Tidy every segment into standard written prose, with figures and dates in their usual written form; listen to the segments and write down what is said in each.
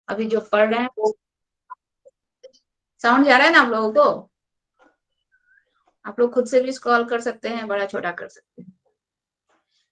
अभी जो पढ़ रहे हैं वो साउंड जा रहा है ना आप लोगों को? आप लोग खुद से भी स्क्रॉल कर सकते हैं, बड़ा छोटा कर सकते हैं।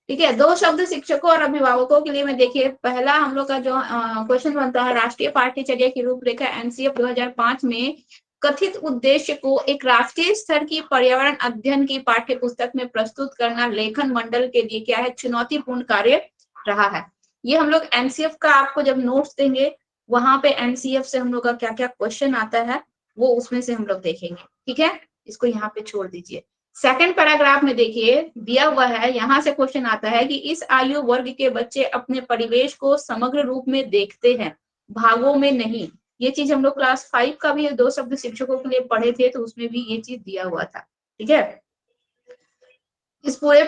ठीक है, दो शब्द शिक्षकों और अभिभावकों के लिए में देखिए, पहला हम लोग का जो क्वेश्चन बनता है, राष्ट्रीय पाठ्यचर्या की रूपरेखा एनसीएफ 2005 में कथित उद्देश्य को एक राष्ट्रीय स्तर की पर्यावरण अध्ययन की पाठ्य पुस्तक में प्रस्तुत करना लेखन मंडल के लिए क्या है, चुनौतीपूर्ण कार्य रहा है। ये हम लोग एनसीएफ का आपको जब नोट्स देंगे, वहां पे एनसीएफ से हम लोग का क्या क्या क्वेश्चन आता है वो उसमें से हम लोग देखेंगे। ठीक है, इसको यहाँ पे छोड़ दीजिए। सेकंड पैराग्राफ में देखिए दिया हुआ है, यहाँ से क्वेश्चन आता है कि इस आयु वर्ग के बच्चे अपने परिवेश को समग्र रूप में देखते हैं, भागों में नहीं। ये चीज हम लोग क्लास 5 का भी दो शब्द शिक्षकों के लिए पढ़े थे, तो उसमें भी ये चीज दिया हुआ था। ठीक है, इस पूरे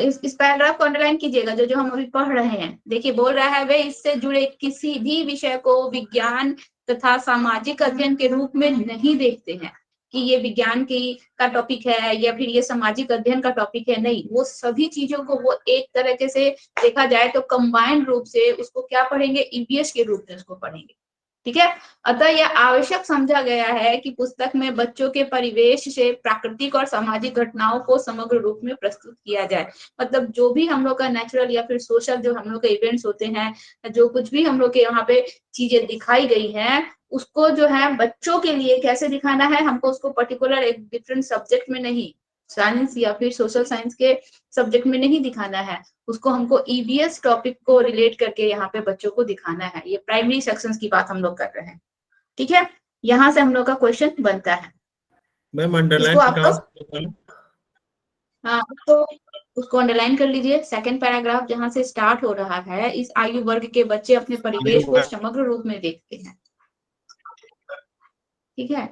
इस पैराग्राफ को अंडरलाइन कीजिएगा, जो जो हम अभी पढ़ रहे हैं। देखिए बोल रहा है, वे इससे जुड़े किसी भी विषय को विज्ञान तथा सामाजिक अध्ययन के रूप में नहीं देखते हैं कि ये विज्ञान की का टॉपिक है या फिर ये सामाजिक अध्ययन का टॉपिक है। नहीं, वो सभी चीजों को वो एक तरीके से देखा जाए तो कंबाइंड रूप से उसको क्या पढ़ेंगे, ईवीएस के रूप में उसको पढ़ेंगे। ठीक है, अतः यह आवश्यक समझा गया है कि पुस्तक में बच्चों के परिवेश से प्राकृतिक और सामाजिक घटनाओं को समग्र रूप में प्रस्तुत किया जाए। मतलब जो भी हम लोग का नेचुरल या फिर सोशल जो हम लोग के इवेंट्स होते हैं, जो कुछ भी हम लोग के यहाँ पे चीजें दिखाई गई हैं, उसको जो है बच्चों के लिए कैसे दिखाना है, हमको उसको पर्टिकुलर एक डिफरेंट सब्जेक्ट में नहीं, साइंस या फिर सोशल साइंस के सब्जेक्ट में नहीं दिखाना है, उसको हमको ईवीएस टॉपिक को रिलेट करके यहाँ पे बच्चों को दिखाना है। ये प्राइमरी सेक्शंस की बात हम लोग कर रहे हैं। ठीक है, यहाँ से हम लोग का क्वेश्चन बनता है। मैम इसको अंडरलाइन आप कहाँ लोग से? हाँ, तो उसको अंडरलाइन कर लीजिए। सेकंड पैराग्राफ जहां से स्टार्ट हो रहा है, इस आयु वर्ग के बच्चे अपने परिवेश को समग्र रूप में देखते हैं। ठीक है,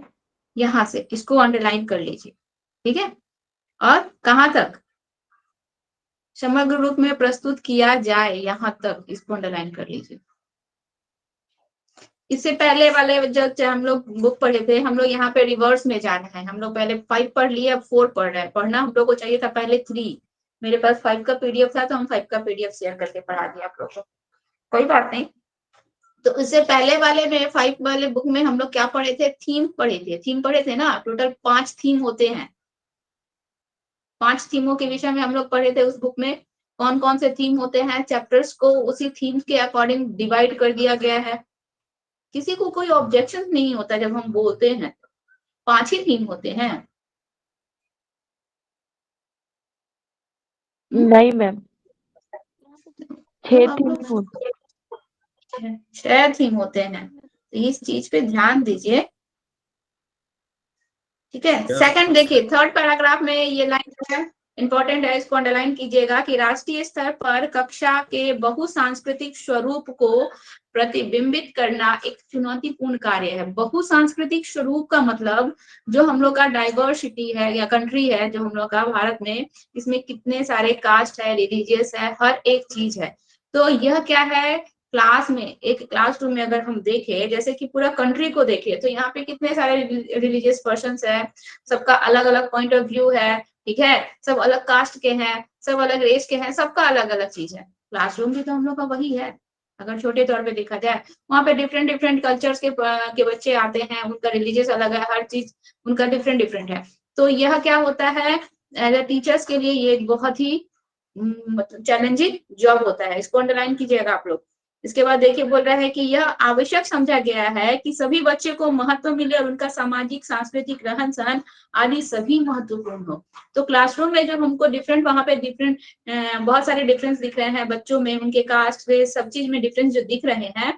यहाँ से इसको अंडरलाइन कर लीजिए। ठीक है, और कहाँ तक समग्र रूप में प्रस्तुत किया जाए, यहाँ तक इसको अंडरलाइन कर लीजिए। इससे पहले वाले जब हम लोग बुक पढ़े थे, हम लोग यहाँ पे रिवर्स में जाना है। हम लोग पहले 5 पढ़ लिए, अब 4 पढ़ रहे हैं। पढ़ना हम लोग को चाहिए था पहले 3। मेरे पास 5 का पीडीएफ था, तो हम 5 का पीडीएफ शेयर करके पढ़ा दिया आप लोग को, कोई बात नहीं। तो इससे पहले वाले में 5 वाले बुक में हम लोग क्या पढ़े थे, थीम पढ़े थे। थीम पढ़े थे ना, टोटल 5 थीम होते हैं। 5 थीमों के विषय में हम लोग पढ़े थे उस बुक में। कौन कौन से थीम होते हैं, चैप्टर्स को उसी थीम के अकॉर्डिंग डिवाइड कर दिया गया है। किसी को कोई ऑब्जेक्शन नहीं होता जब हम बोलते हैं। 5 ही थीम होते हैं। नहीं मैम, 6 आप थीम लोग होते। 6 थीम होते हैं, तो इस चीज पे ध्यान दीजिए। ठीक है, सेकंड देखिए, थर्ड पैराग्राफ में ये लाइन है, इंपॉर्टेंट है, इसको अंडरलाइन कीजिएगा कि राष्ट्रीय स्तर पर कक्षा के बहुसांस्कृतिक स्वरूप को प्रतिबिंबित करना एक चुनौतीपूर्ण कार्य है। बहुसांस्कृतिक स्वरूप का मतलब जो हम लोग का डाइवर्सिटी है या कंट्री है, जो हम लोग का भारत में, इसमें कितने सारे कास्ट है, रिलीजियस है, हर एक चीज है। तो यह क्या है, क्लास में, एक क्लासरूम में अगर हम देखें, जैसे कि पूरा कंट्री को देखें, तो यहाँ पे कितने सारे रिलीजियस पर्सन है, सबका अलग अलग पॉइंट ऑफ व्यू है। ठीक है, सब अलग कास्ट के हैं, सब अलग रेस के हैं, सबका अलग अलग चीज है। क्लासरूम भी तो हम लोग का वही है, अगर छोटे तौर पे देखा जाए। वहाँ पे डिफरेंट डिफरेंट कल्चर्स के बच्चे आते हैं, उनका रिलीजियस अलग है, हर चीज उनका डिफरेंट डिफरेंट है। तो यह क्या होता है, एज ए टीचर्स के लिए ये बहुत ही मतलब चैलेंजिंग जॉब होता है। इसको अंडरलाइन कीजिएगा आप लोग। इसके बाद देखिए बोल रहा है कि यह आवश्यक समझा गया है कि सभी बच्चे को महत्व मिले और उनका सामाजिक सांस्कृतिक रहन सहन आदि सभी महत्वपूर्ण हो। तो क्लासरूम में जब हमको डिफरेंट, वहां पे डिफरेंट बहुत सारे डिफरेंस दिख रहे हैं बच्चों में, उनके कास्ट में, सब चीज में डिफरेंस जो दिख रहे हैं,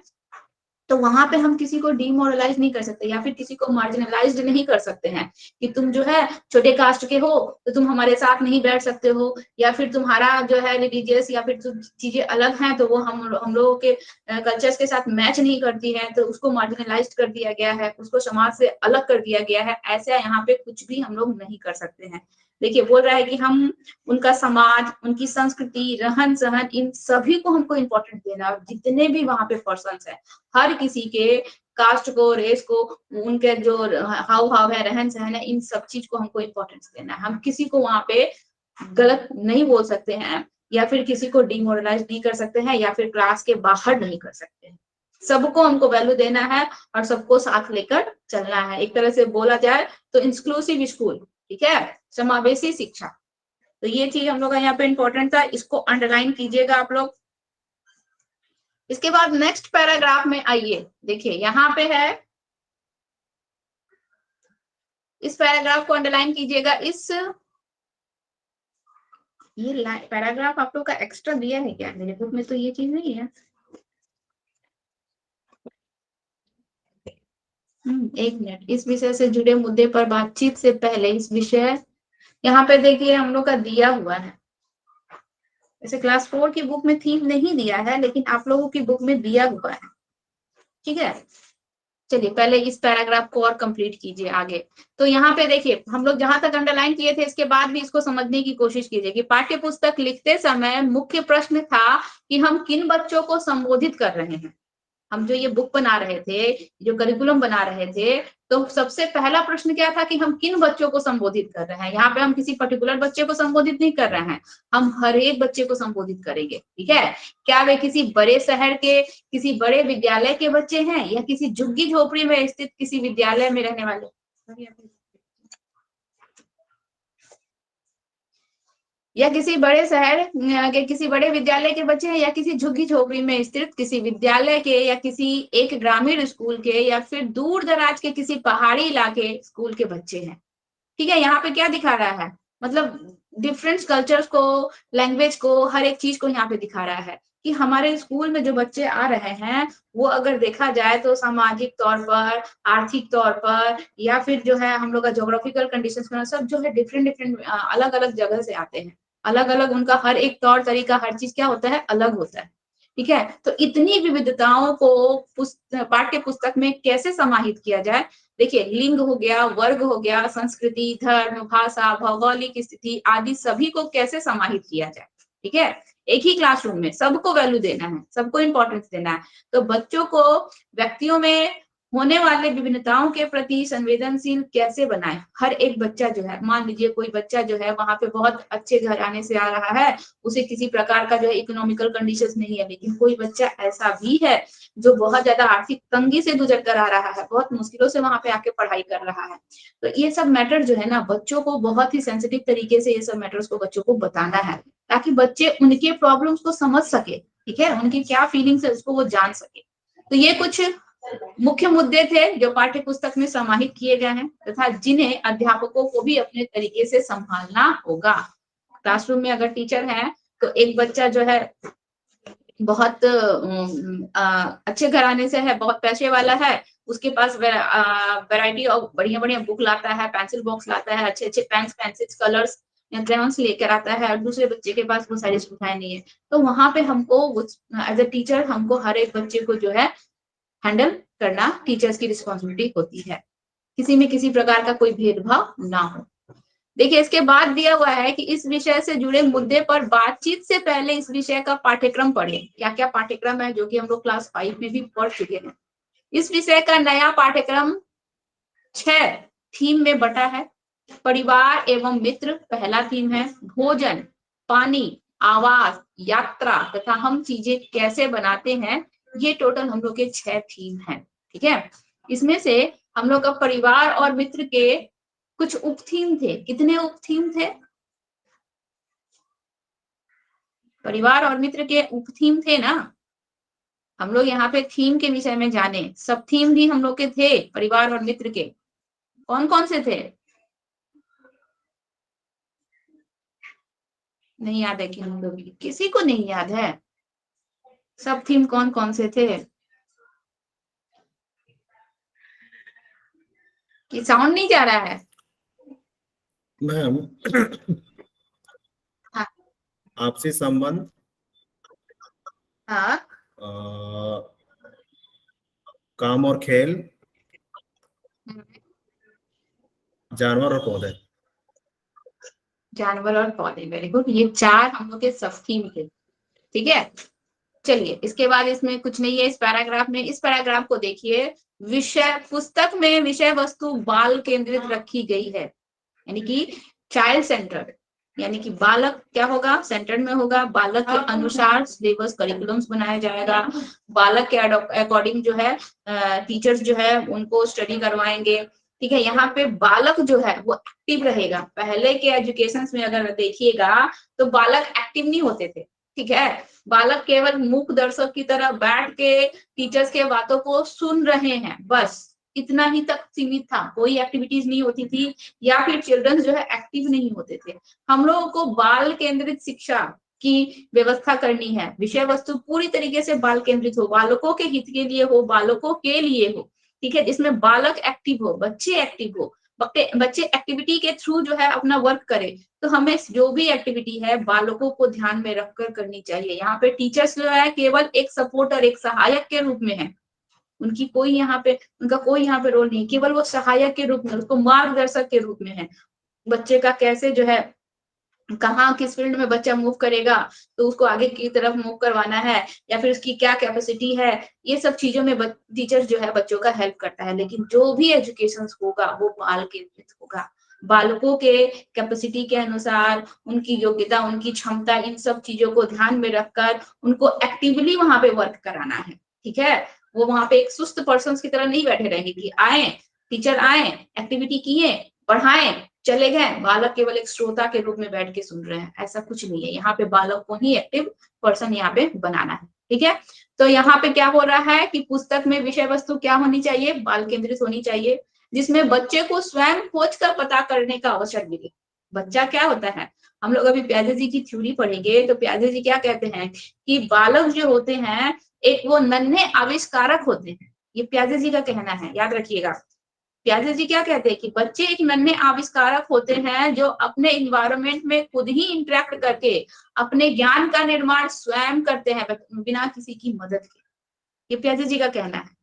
तो वहां पे हम किसी को डिमोरलाइज नहीं कर सकते या फिर किसी को मार्जिनलाइज नहीं कर सकते हैं कि तुम जो है छोटे कास्ट के हो तो तुम हमारे साथ नहीं बैठ सकते हो, या फिर तुम्हारा जो है रिलीजियस या फिर चीजें अलग हैं तो वो हम लोगों के कल्चर्स के साथ मैच नहीं करती है, तो उसको मार्जिनलाइज कर दिया गया है, उसको समाज से अलग कर दिया गया है। ऐसा यहाँ पे कुछ भी हम लोग नहीं कर सकते हैं। देखिए बोल रहा है कि हम उनका समाज, उनकी संस्कृति, रहन सहन, इन सभी को हमको इम्पोर्टेंट देना। जितने भी वहां पे पर्सन है, हर किसी के कास्ट को, रेस को, उनके जो हाव भाव है, रहन सहन है, इन सब चीज को हमको इम्पोर्टेंस देना है। हम किसी को वहां पे गलत नहीं बोल सकते हैं या फिर किसी को डिमोरलाइज नहीं कर सकते हैं या फिर क्लास के बाहर नहीं कर सकते हैं। सबको हमको वैल्यू देना है और सबको साथ लेकर चलना है। एक तरह से बोला जाए तो इंक्लूसिव स्कूल, ठीक है, समावेशी शिक्षा। तो ये चीज हम लोग का यहाँ पे इंपॉर्टेंट था, इसको अंडरलाइन कीजिएगा आप लोग। इसके बाद नेक्स्ट पैराग्राफ में आइए, देखिए यहाँ पे है, इस पैराग्राफ को अंडरलाइन कीजिएगा। इस ये पैराग्राफ आप लोग का एक्स्ट्रा दिया है क्या? मेरे बुक में तो ये चीज नहीं है। एक मिनट, इस विषय से जुड़े मुद्दे पर बातचीत से पहले इस विषय, यहाँ पे देखिए हम लोग का दिया हुआ है। ऐसे क्लास 4 की बुक में थीम नहीं दिया है, लेकिन आप लोगों की बुक में दिया हुआ है, ठीक है। चलिए पहले इस पैराग्राफ को और कंप्लीट कीजिए आगे। तो यहाँ पे देखिए हम लोग जहां तक अंडरलाइन किए थे, इसके बाद भी इसको समझने की कोशिश कीजिए कि पाठ्य पुस्तक लिखते समय मुख्य प्रश्न था कि हम किन बच्चों को संबोधित कर रहे हैं। हम जो ये बुक बना रहे थे, जो करिकुलम बना रहे थे, तो सबसे पहला प्रश्न क्या था कि हम किन बच्चों को संबोधित कर रहे हैं। यहाँ पे हम किसी पर्टिकुलर बच्चे को संबोधित नहीं कर रहे हैं, हम हर एक बच्चे को संबोधित करेंगे, ठीक है। क्या वे किसी बड़े शहर के, किसी बड़े विद्यालय के बच्चे हैं, या किसी झुग्गी झोपड़ी में स्थित किसी विद्यालय में रहने वाले, या किसी बड़े शहर के किसी बड़े विद्यालय के बच्चे हैं, या किसी झुग्गी झोपड़ी में स्थित किसी विद्यालय के, या किसी एक ग्रामीण स्कूल के, या फिर दूर दराज के किसी पहाड़ी इलाके स्कूल के बच्चे हैं, ठीक है। यहाँ पे क्या दिखा रहा है, मतलब डिफरेंट कल्चर्स को, लैंग्वेज को, हर एक चीज को यहाँ पे दिखा रहा है कि हमारे स्कूल में जो बच्चे आ रहे हैं वो अगर देखा जाए तो सामाजिक तौर पर, आर्थिक तौर पर, या फिर जो है हम लोग का जोग्राफिकल कंडीशंस में, सब जो है डिफरेंट डिफरेंट अलग अलग जगह से आते हैं। अलग अलग उनका हर एक तौर तरीका, हर चीज क्या होता है, अलग होता है, ठीक है। तो इतनी विविधताओं को पाठ्य पुस्तक में कैसे समाहित किया जाए। देखिए लिंग हो गया, वर्ग हो गया, संस्कृति, धर्म, भाषा, भौगोलिक स्थिति आदि सभी को कैसे समाहित किया जाए, ठीक है। एक ही क्लासरूम में सबको वैल्यू देना है, सबको इंपॉर्टेंस देना है। तो बच्चों को व्यक्तियों में होने वाले विभिन्नताओं के प्रति संवेदनशील कैसे बनाए। हर एक बच्चा जो है, मान लीजिए कोई बच्चा जो है वहां पे बहुत अच्छे घराने से आ रहा है, उसे किसी प्रकार का जो है इकोनॉमिकल कंडीशंस नहीं है, लेकिन कोई बच्चा ऐसा भी है जो बहुत ज्यादा आर्थिक तंगी से गुजर कर आ रहा है, बहुत मुश्किलों से वहां पे आके पढ़ाई कर रहा है। तो ये सब मैटर जो है ना, बच्चों को बहुत ही सेंसिटिव तरीके से ये सब मैटर्स को बच्चों को बताना है, ताकि बच्चे उनके प्रॉब्लम्स को समझ सके, ठीक है, उनकी क्या फीलिंग्स है उसको वो जान सके। तो ये कुछ मुख्य मुद्दे थे जो पाठ्य पुस्तक में समाहित किए गए हैं, तथा जिन्हें अध्यापकों को भी अपने तरीके से संभालना होगा। क्लासरूम में अगर टीचर है तो एक बच्चा जो है बहुत अच्छे घराने से है, बहुत पैसे वाला है, उसके पास वैरायटी ऑफ बढ़िया बढ़िया बुक लाता है, पेंसिल बॉक्स लाता है, अच्छे अच्छे पेन्स, पेंसिल्स, कलर्स या क्रेयॉन्स लेकर आता है, और दूसरे बच्चे के पास वो सारी सुविधाएं नहीं है। तो वहां पे हमको एज ए टीचर हमको हर एक बच्चे को जो है हैंडल करना टीचर्स की रिस्पॉन्सिबिलिटी होती है, किसी में किसी प्रकार का कोई भेदभाव ना हो। देखिए इसके बाद दिया हुआ है कि इस विषय से जुड़े मुद्दे पर बातचीत से पहले इस विषय का पाठ्यक्रम पढ़ें। क्या क्या पाठ्यक्रम है, जो कि हम लोग क्लास 5 में भी पढ़ चुके हैं। इस विषय का नया पाठ्यक्रम 6 थीम में बटा है। परिवार एवं मित्र पहला थीम है, भोजन, पानी, आवास, यात्रा तथा हम चीजें कैसे बनाते हैं, ये टोटल हम लोग के 6 थीम है, ठीक है। इसमें से हम लोग का परिवार और मित्र के कुछ उप थीम थे। कितने उप थीम थे? परिवार और मित्र के उप थीम थे ना। हम लोग यहाँ पे थीम के विषय में जाने, सब थीम भी हम लोग के थे परिवार और मित्र के। कौन कौन से थे? नहीं याद है कि हम लोग, किसी को नहीं याद है सब थीम कौन कौन से थे? कि साउंड नहीं जा रहा है? मैम हाँ आपसी संबंध, हाँ काम और खेल, जानवर और पौधे। जानवर और पौधे, वेरी गुड। ये 4 हम लोग के सब थीम थे, ठीक है। चलिए इसके बाद इसमें कुछ नहीं है इस पैराग्राफ में। इस पैराग्राफ को देखिए, विषय पुस्तक में विषय वस्तु बाल केंद्रित रखी गई है, यानी कि चाइल्ड सेंटर्ड। यानी कि बालक क्या होगा, सेंटर में होगा, बालक के अनुसार सिलेबस करिकुलम्स बनाया जाएगा, बालक के अकॉर्डिंग जो है टीचर्स जो है उनको स्टडी करवाएंगे। ठीक है, यहाँ पे बालक जो है वो एक्टिव रहेगा। पहले के एजुकेशन में अगर देखिएगा तो बालक एक्टिव नहीं होते थे। ठीक है, बालक केवल मूक दर्शक की तरह बैठ के टीचर्स के बातों को सुन रहे हैं, बस इतना ही तक सीमित था, कोई एक्टिविटीज नहीं होती थी, या फिर चिल्ड्रन जो है एक्टिव नहीं होते थे। हम लोगों को बाल केंद्रित शिक्षा की व्यवस्था करनी है, विषय वस्तु पूरी तरीके से बाल केंद्रित हो, बालकों के हित के लिए हो, बालकों के लिए हो। ठीक है, जिसमें बालक एक्टिव हो, बच्चे एक्टिव हो, बच्चे एक्टिविटी के थ्रू जो है अपना वर्क करे। तो हमें जो भी एक्टिविटी है बालकों को ध्यान में रखकर करनी चाहिए। यहाँ पे टीचर्स जो है केवल एक सपोर्टर, एक सहायक के रूप में है, उनका कोई यहाँ पे रोल नहीं, केवल वो सहायक के रूप में, उसको मार्गदर्शक के रूप में है। बच्चे का कैसे जो है कहाँ किस फील्ड में बच्चा मूव करेगा तो उसको आगे की तरफ मूव करवाना है, या फिर उसकी क्या कैपेसिटी है, ये सब चीजों में टीचर जो है बच्चों का हेल्प करता है। लेकिन जो भी एजुकेशन होगा वो बाल केंद्रित होगा, बालकों के कैपेसिटी के अनुसार, उनकी योग्यता, उनकी क्षमता, इन सब चीजों को ध्यान में रखकर उनको एक्टिवली वहां पे वर्क कराना है। ठीक है, वो वहां पे एक सुस्त पर्सन की तरह नहीं बैठे रहेंगे कि आए टीचर आए, एक्टिविटी किए, पढ़ाएं, चले गए, बालक केवल एक श्रोता के रूप में बैठ के सुन रहे हैं, ऐसा कुछ नहीं है। यहाँ पे बालक को ही एक्टिव पर्सन यहाँ पे बनाना है। ठीक है, तो यहाँ पे क्या हो रहा है कि पुस्तक में विषय वस्तु क्या होनी चाहिए, बाल केंद्रित होनी चाहिए, जिसमें बच्चे को स्वयं खोज कर पता करने का अवसर मिले। बच्चा क्या होता है, हम लोग अभी प्याजे जी की थ्योरी पढ़ेंगे तो प्याजे जी क्या कहते हैं कि बालक जो होते हैं एक वो नन्हे आविष्कारक होते हैं, ये प्याजे जी का कहना है, याद रखिएगा। प्याजे जी क्या कहते हैं कि बच्चे एक नन्हे आविष्कारक होते हैं जो अपने इन्वायरमेंट में खुद ही इंटरेक्ट करके अपने ज्ञान का निर्माण स्वयं करते हैं बिना किसी की मदद के। ये प्याजे जी का कहना है।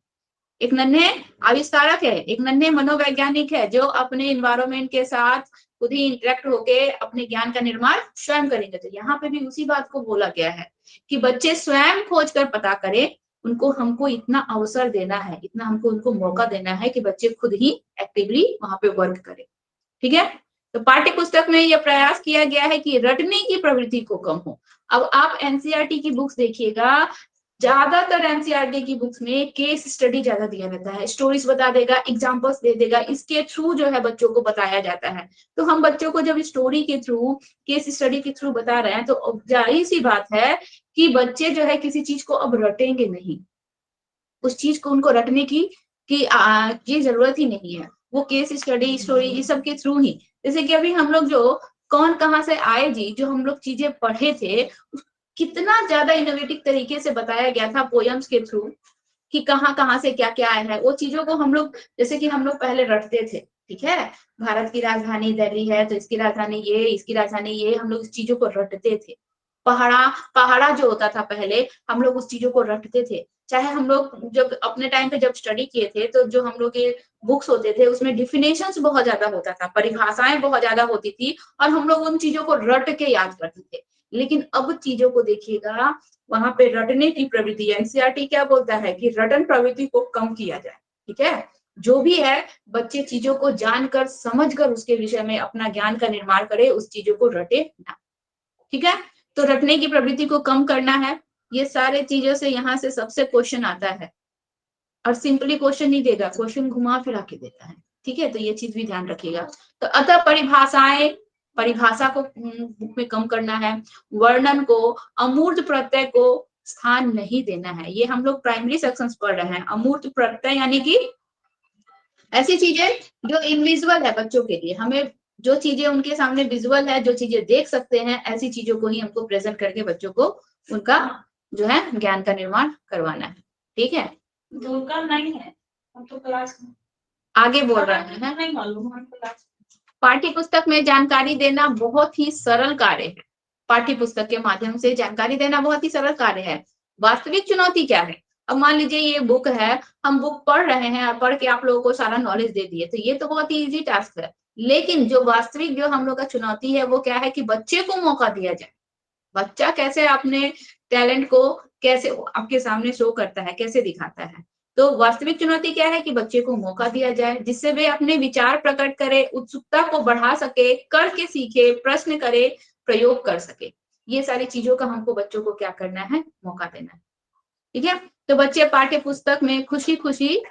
एक नन्हे आविष्कारक है, एक नन्हे मनोवैज्ञानिक है जो अपने इन्वायरमेंट के साथ खुद ही इंटरेक्ट होके अपने ज्ञान का निर्माण स्वयं करेंगे। तो यहाँ पे भी उसी बात को बोला गया है कि बच्चे स्वयं खोज कर पता करें, उनको हमको इतना अवसर देना है, इतना हमको उनको मौका देना है कि बच्चे खुद ही एक्टिवली वहां पे वर्क करें। ठीक है, तो पाठ्य पुस्तक में यह प्रयास किया गया है कि रटने की प्रवृत्ति को कम हो। अब आप एनसीईआरटी की बुक्स देखिएगा, ज्यादातर एनसीईआरटी की बुक्स में केस स्टडी ज्यादा दिया रहता है, स्टोरीज बता देगा, एग्जांपल्स दे देगा, इसके थ्रू जो है बच्चों को बताया जाता है। तो हम बच्चों को जब स्टोरी के थ्रू, केस स्टडी के थ्रू बता रहे हैं तो जाहिर सी बात है कि बच्चे जो है किसी चीज को अब रटेंगे नहीं, उस चीज को उनको रटने की ये जरूरत ही नहीं है। वो केस स्टडी, स्टोरी, ये सब के थ्रू ही, जैसे कि अभी हम लोग जो कौन कहाँ से आए जी, जो हम लोग चीजें पढ़े थे, कितना ज्यादा इनोवेटिव तरीके से बताया गया था पोयम्स के थ्रू कि कहाँ कहाँ से क्या क्या आया है। वो चीजों को हम लोग, जैसे कि हम लोग पहले रटते थे। ठीक है, भारत की राजधानी दिल्ली है तो इसकी राजधानी ये, इसकी राजधानी ये, हम लोग इस चीजों को रटते थे। पहाड़ा पहाड़ा जो होता था पहले, हम लोग उस चीजों को रटते थे। चाहे हम लोग जब अपने टाइम पे जब स्टडी किए थे तो जो हम लोग के बुक्स होते थे उसमें डिफिनेशंस बहुत ज्यादा होता था, परिभाषाएं बहुत ज्यादा होती थी, और हम लोग उन चीजों को रट के याद करते थे। लेकिन अब चीजों को देखिएगा, वहां पे रटने की प्रवृत्ति, एनसीईआरटी क्या बोलता है कि रटन प्रवृत्ति को कम किया जाए। ठीक है, जो भी है बच्चे चीजों को जानकर समझकर उसके विषय में अपना ज्ञान का निर्माण करे, उस चीजों को रटे ना। ठीक है, तो रटने की प्रवृत्ति को कम करना है। ये सारे चीजों से यहाँ से सबसे क्वेश्चन आता है, और सिंपली क्वेश्चन नहीं देगा, क्वेश्चन घुमा फिरा के देता है। ठीक है, तो ये चीज भी ध्यान रखिएगा। तो अतः परिभाषाएं, परिभाषा को बुक में कम करना है, वर्णन को, अमूर्त प्रत्यय को स्थान नहीं देना है। ये हम लोग प्राइमरी सेक्शंस पढ़ रहे हैं। अमूर्त प्रत्यय यानी कि ऐसी चीजें जो इनविजुअल है बच्चों के लिए, हमें जो चीजें उनके सामने विजुअल है, जो चीजें देख सकते हैं, ऐसी चीजों को ही हमको प्रेजेंट करके बच्चों को उनका जो है ज्ञान का निर्माण करवाना है। ठीक है, नहीं है, हम तो क्लास में आगे बोल रहे हैं। नहीं मालूम, हम क्लास पाठ्य पुस्तक में जानकारी देना बहुत ही सरल कार्य है। पाठ्य पुस्तक के माध्यम से जानकारी देना बहुत ही सरल कार्य है। वास्तविक चुनौती क्या है? अब मान लीजिए ये बुक है, हम बुक पढ़ रहे हैं, पढ़ के आप लोगों को सारा नॉलेज दे दिए, तो ये तो बहुत ही इजी टास्क है। लेकिन जो वास्तविक जो हम लोग का चुनौती है वो क्या है कि बच्चे को मौका दिया जाए। बच्चा कैसे अपने टैलेंट को कैसे आपके सामने शो करता है, कैसे दिखाता है। तो वास्तविक चुनौती क्या है कि बच्चे को मौका दिया जाए जिससे वे अपने विचार प्रकट करे, उत्सुकता को बढ़ा सके, करके सीखे, प्रश्न करे, प्रयोग कर सके। ये सारी चीजों का हमको बच्चों को क्या करना है, मौका देना है। ठीक है, तो बच्चे पाठ्य पुस्तक में खुशी खुशी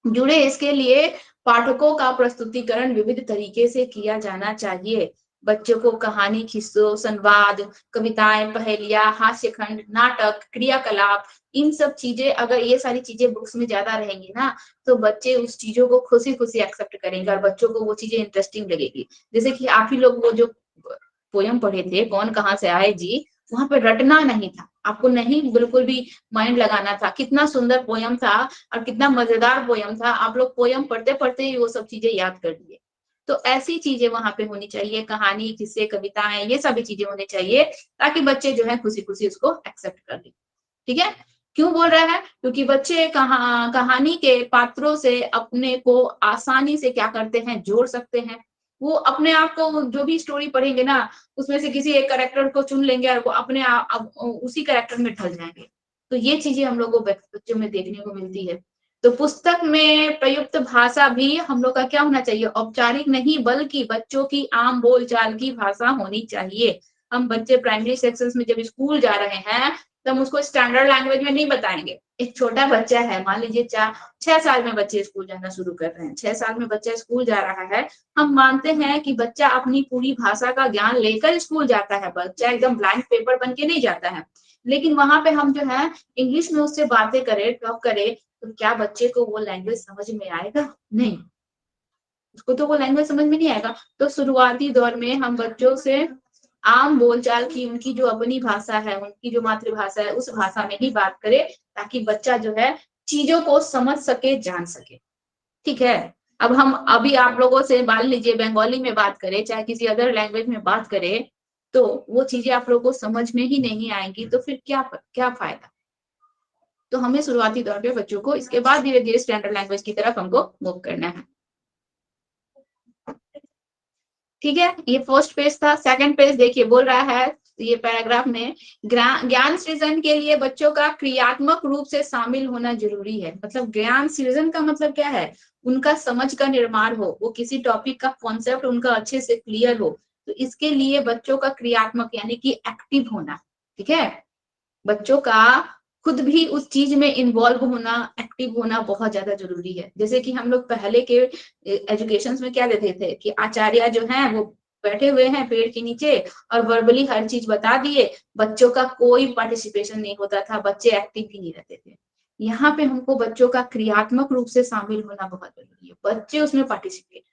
जुड़े, इसके लिए पाठकों का प्रस्तुतिकरण विविध तरीके से किया जाना चाहिए। बच्चों को कहानी, किस्सों, संवाद, कविताएं, पहेलियां, हास्यखंड, नाटक, क्रियाकलाप, इन सब चीजें, अगर ये सारी चीजें बुक्स में ज्यादा रहेंगी ना, तो बच्चे उस चीजों को खुशी खुशी एक्सेप्ट करेंगे और बच्चों को वो चीजें इंटरेस्टिंग लगेगी। जैसे कि आप ही लोग वो जो पोयम पढ़े थे, कौन कहाँ से आए जी, वहां पर रटना नहीं था, आपको नहीं बिल्कुल भी माइंड लगाना था। कितना सुंदर पोयम था और कितना मजेदार पोयम था, आप लोग पोयम पढ़ते पढ़ते ही वो सब चीजें याद कर लिए। तो ऐसी चीजें वहां पे होनी चाहिए, कहानी, किस्से, कविताएं, ये सभी चीजें होनी चाहिए ताकि बच्चे जो है खुशी खुशी उसको एक्सेप्ट कर ले। ठीक है, क्यों बोल रहा है, क्योंकि बच्चे कहानी के पात्रों से अपने को आसानी से क्या करते हैं, जोड़ सकते हैं। वो अपने आप को, जो भी स्टोरी पढ़ेंगे ना, उसमें से किसी एक कैरेक्टर को चुन लेंगे और वो अपने आप उसी कैरेक्टर में ढल जाएंगे। तो ये चीजें हम लोग को बच्चों में देखने को मिलती है। तो पुस्तक में प्रयुक्त भाषा भी हम लोग का क्या होना चाहिए, औपचारिक नहीं बल्कि बच्चों की आम बोलचाल की भाषा होनी चाहिए। हम बच्चे प्राइमरी सेक्शंस में जब स्कूल जा रहे हैं तो हम उसको स्टैंडर्ड लैंग्वेज में नहीं बताएंगे। एक छोटा बच्चा है, मान लीजिए 6 साल में बच्चे स्कूल जाना शुरू कर रहे हैं, 6 साल में बच्चा स्कूल जा रहा है, हम मानते हैं कि बच्चा अपनी पूरी भाषा का ज्ञान लेकर स्कूल जाता है, बच्चा एकदम ब्लैंक पेपर बन के नहीं जाता है। लेकिन वहां पे हम जो है इंग्लिश में उससे बातें करें, टॉक करें, तो क्या बच्चे को वो लैंग्वेज समझ में आएगा? नहीं, उसको तो वो लैंग्वेज समझ में नहीं आएगा। तो शुरुआती दौर में हम बच्चों से आम बोलचाल की, उनकी जो अपनी भाषा है, उनकी जो मातृभाषा है, उस भाषा में ही बात करें ताकि बच्चा जो है चीजों को समझ सके, जान सके। ठीक है, अब हम अभी आप लोगों से मान लीजिए बंगाली में बात करें, चाहे किसी अदर लैंग्वेज में बात करें, तो वो चीजें आप लोगों को समझ में ही नहीं आएंगी, तो फिर क्या फायदा। तो हमें शुरुआती दौर पे बच्चों को, इसके बाद धीरे धीरे स्टैंडर्ड लैंग्वेज की तरफ हमको मूव करना है। ठीक है, ये फर्स्ट पेज था। सेकंड पेज देखिए, बोल रहा है ये पैराग्राफ में, ज्ञान सृजन के लिए बच्चों का क्रियात्मक रूप से शामिल होना जरूरी है। मतलब ज्ञान सृजन का मतलब क्या है, उनका समझ का निर्माण हो, वो किसी टॉपिक का कॉन्सेप्ट उनका अच्छे से क्लियर हो। तो इसके लिए बच्चों का क्रियात्मक यानी कि एक्टिव होना, ठीक है, बच्चों का खुद भी उस चीज में इन्वॉल्व होना, एक्टिव होना बहुत ज्यादा जरूरी है। जैसे कि हम लोग पहले के एजुकेशन में क्या देते थे कि आचार्य जो है वो बैठे हुए हैं पेड़ के नीचे और वर्बली हर चीज बता दिए, बच्चों का कोई पार्टिसिपेशन नहीं होता था, बच्चे एक्टिव ही नहीं रहते थे। यहाँ पे हमको बच्चों का क्रियात्मक रूप से शामिल होना बहुत जरूरी है, बच्चे उसमें पार्टिसिपेट,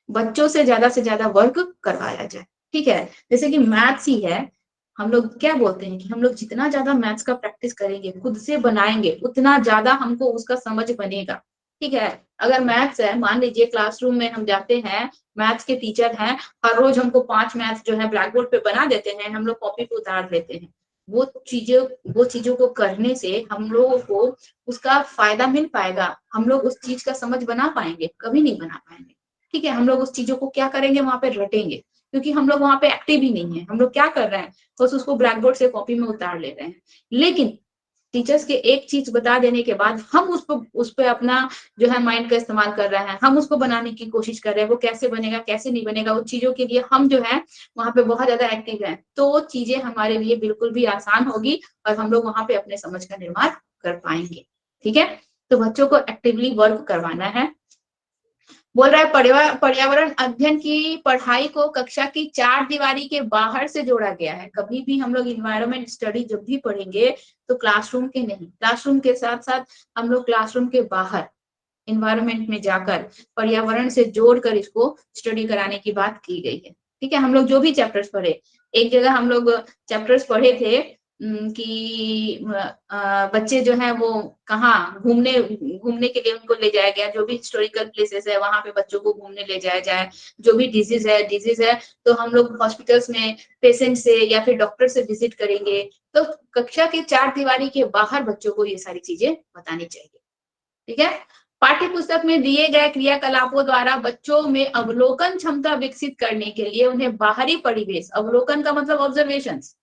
बच्चों से ज्यादा वर्क करवाया जाए। ठीक है, जैसे कि मैथ्स ही है, हम लोग क्या बोलते हैं कि हम लोग जितना ज्यादा मैथ्स का प्रैक्टिस करेंगे, खुद से बनाएंगे, उतना ज्यादा हमको उसका समझ बनेगा। ठीक है, अगर मैथ्स है, मान लीजिए क्लासरूम में हम जाते हैं, मैथ्स के टीचर हैं, हर रोज हमको 5 मैथ्स जो है ब्लैक बोर्ड पे बना देते हैं, हम लोग कॉपी पे उतार लेते हैं। वो चीजों को करने से हम लोगों को उसका फायदा मिल पाएगा, हम लोग उस चीज का समझ बना पाएंगे? कभी नहीं बना पाएंगे। ठीक है, हम लोग उस चीजों को क्या करेंगे, वहां पे रटेंगे, क्योंकि हम लोग वहां पे एक्टिव ही नहीं है। हम लोग क्या कर रहे हैं, बस उसको ब्लैक बोर्ड से कॉपी में उतार ले रहे हैं। लेकिन टीचर्स के एक चीज बता देने के बाद हम उस पर अपना जो है माइंड का इस्तेमाल कर रहे हैं, हम उसको बनाने की कोशिश कर रहे हैं, वो कैसे बनेगा कैसे नहीं बनेगा, उन चीजों के लिए हम जो है वहां पे बहुत ज्यादा एक्टिव हैं, तो वो चीजें हमारे लिए बिल्कुल भी आसान होगी और हम लोग वहां पे अपने समझ का निर्माण कर पाएंगे। ठीक है, तो बच्चों को एक्टिवली वर्क करवाना है। बोल रहा है पर्यावरण अध्ययन की पढ़ाई को कक्षा की 4 दीवारी के बाहर से जोड़ा गया है। कभी भी हम लोग इन्वायरमेंट स्टडी जब भी पढ़ेंगे तो क्लासरूम के नहीं, क्लासरूम के साथ साथ हम लोग क्लासरूम के बाहर इन्वायरमेंट में जाकर पर्यावरण से जोड़कर इसको स्टडी कराने की बात की गई है। ठीक है, हम लोग जो भी चैप्टर्स पढ़े, एक जगह हम लोग चैप्टर्स पढ़े थे कि बच्चे जो है वो कहाँ घूमने के लिए उनको ले जाया गया, जो भी हिस्टोरिकल प्लेसेस है वहां पे बच्चों को घूमने ले जाया जाए। जो भी डिजीज है तो हम लोग हॉस्पिटल्स में पेशेंट से या फिर डॉक्टर से विजिट करेंगे। तो कक्षा के 4 दीवारी के बाहर बच्चों को ये सारी चीजें बतानी चाहिए। ठीक है, पाठ्य पुस्तक में दिए गए क्रियाकलापों द्वारा बच्चों में अवलोकन क्षमता विकसित करने के लिए उन्हें बाहरी परिवेश, अवलोकन का मतलब ऑब्जर्वेशंस,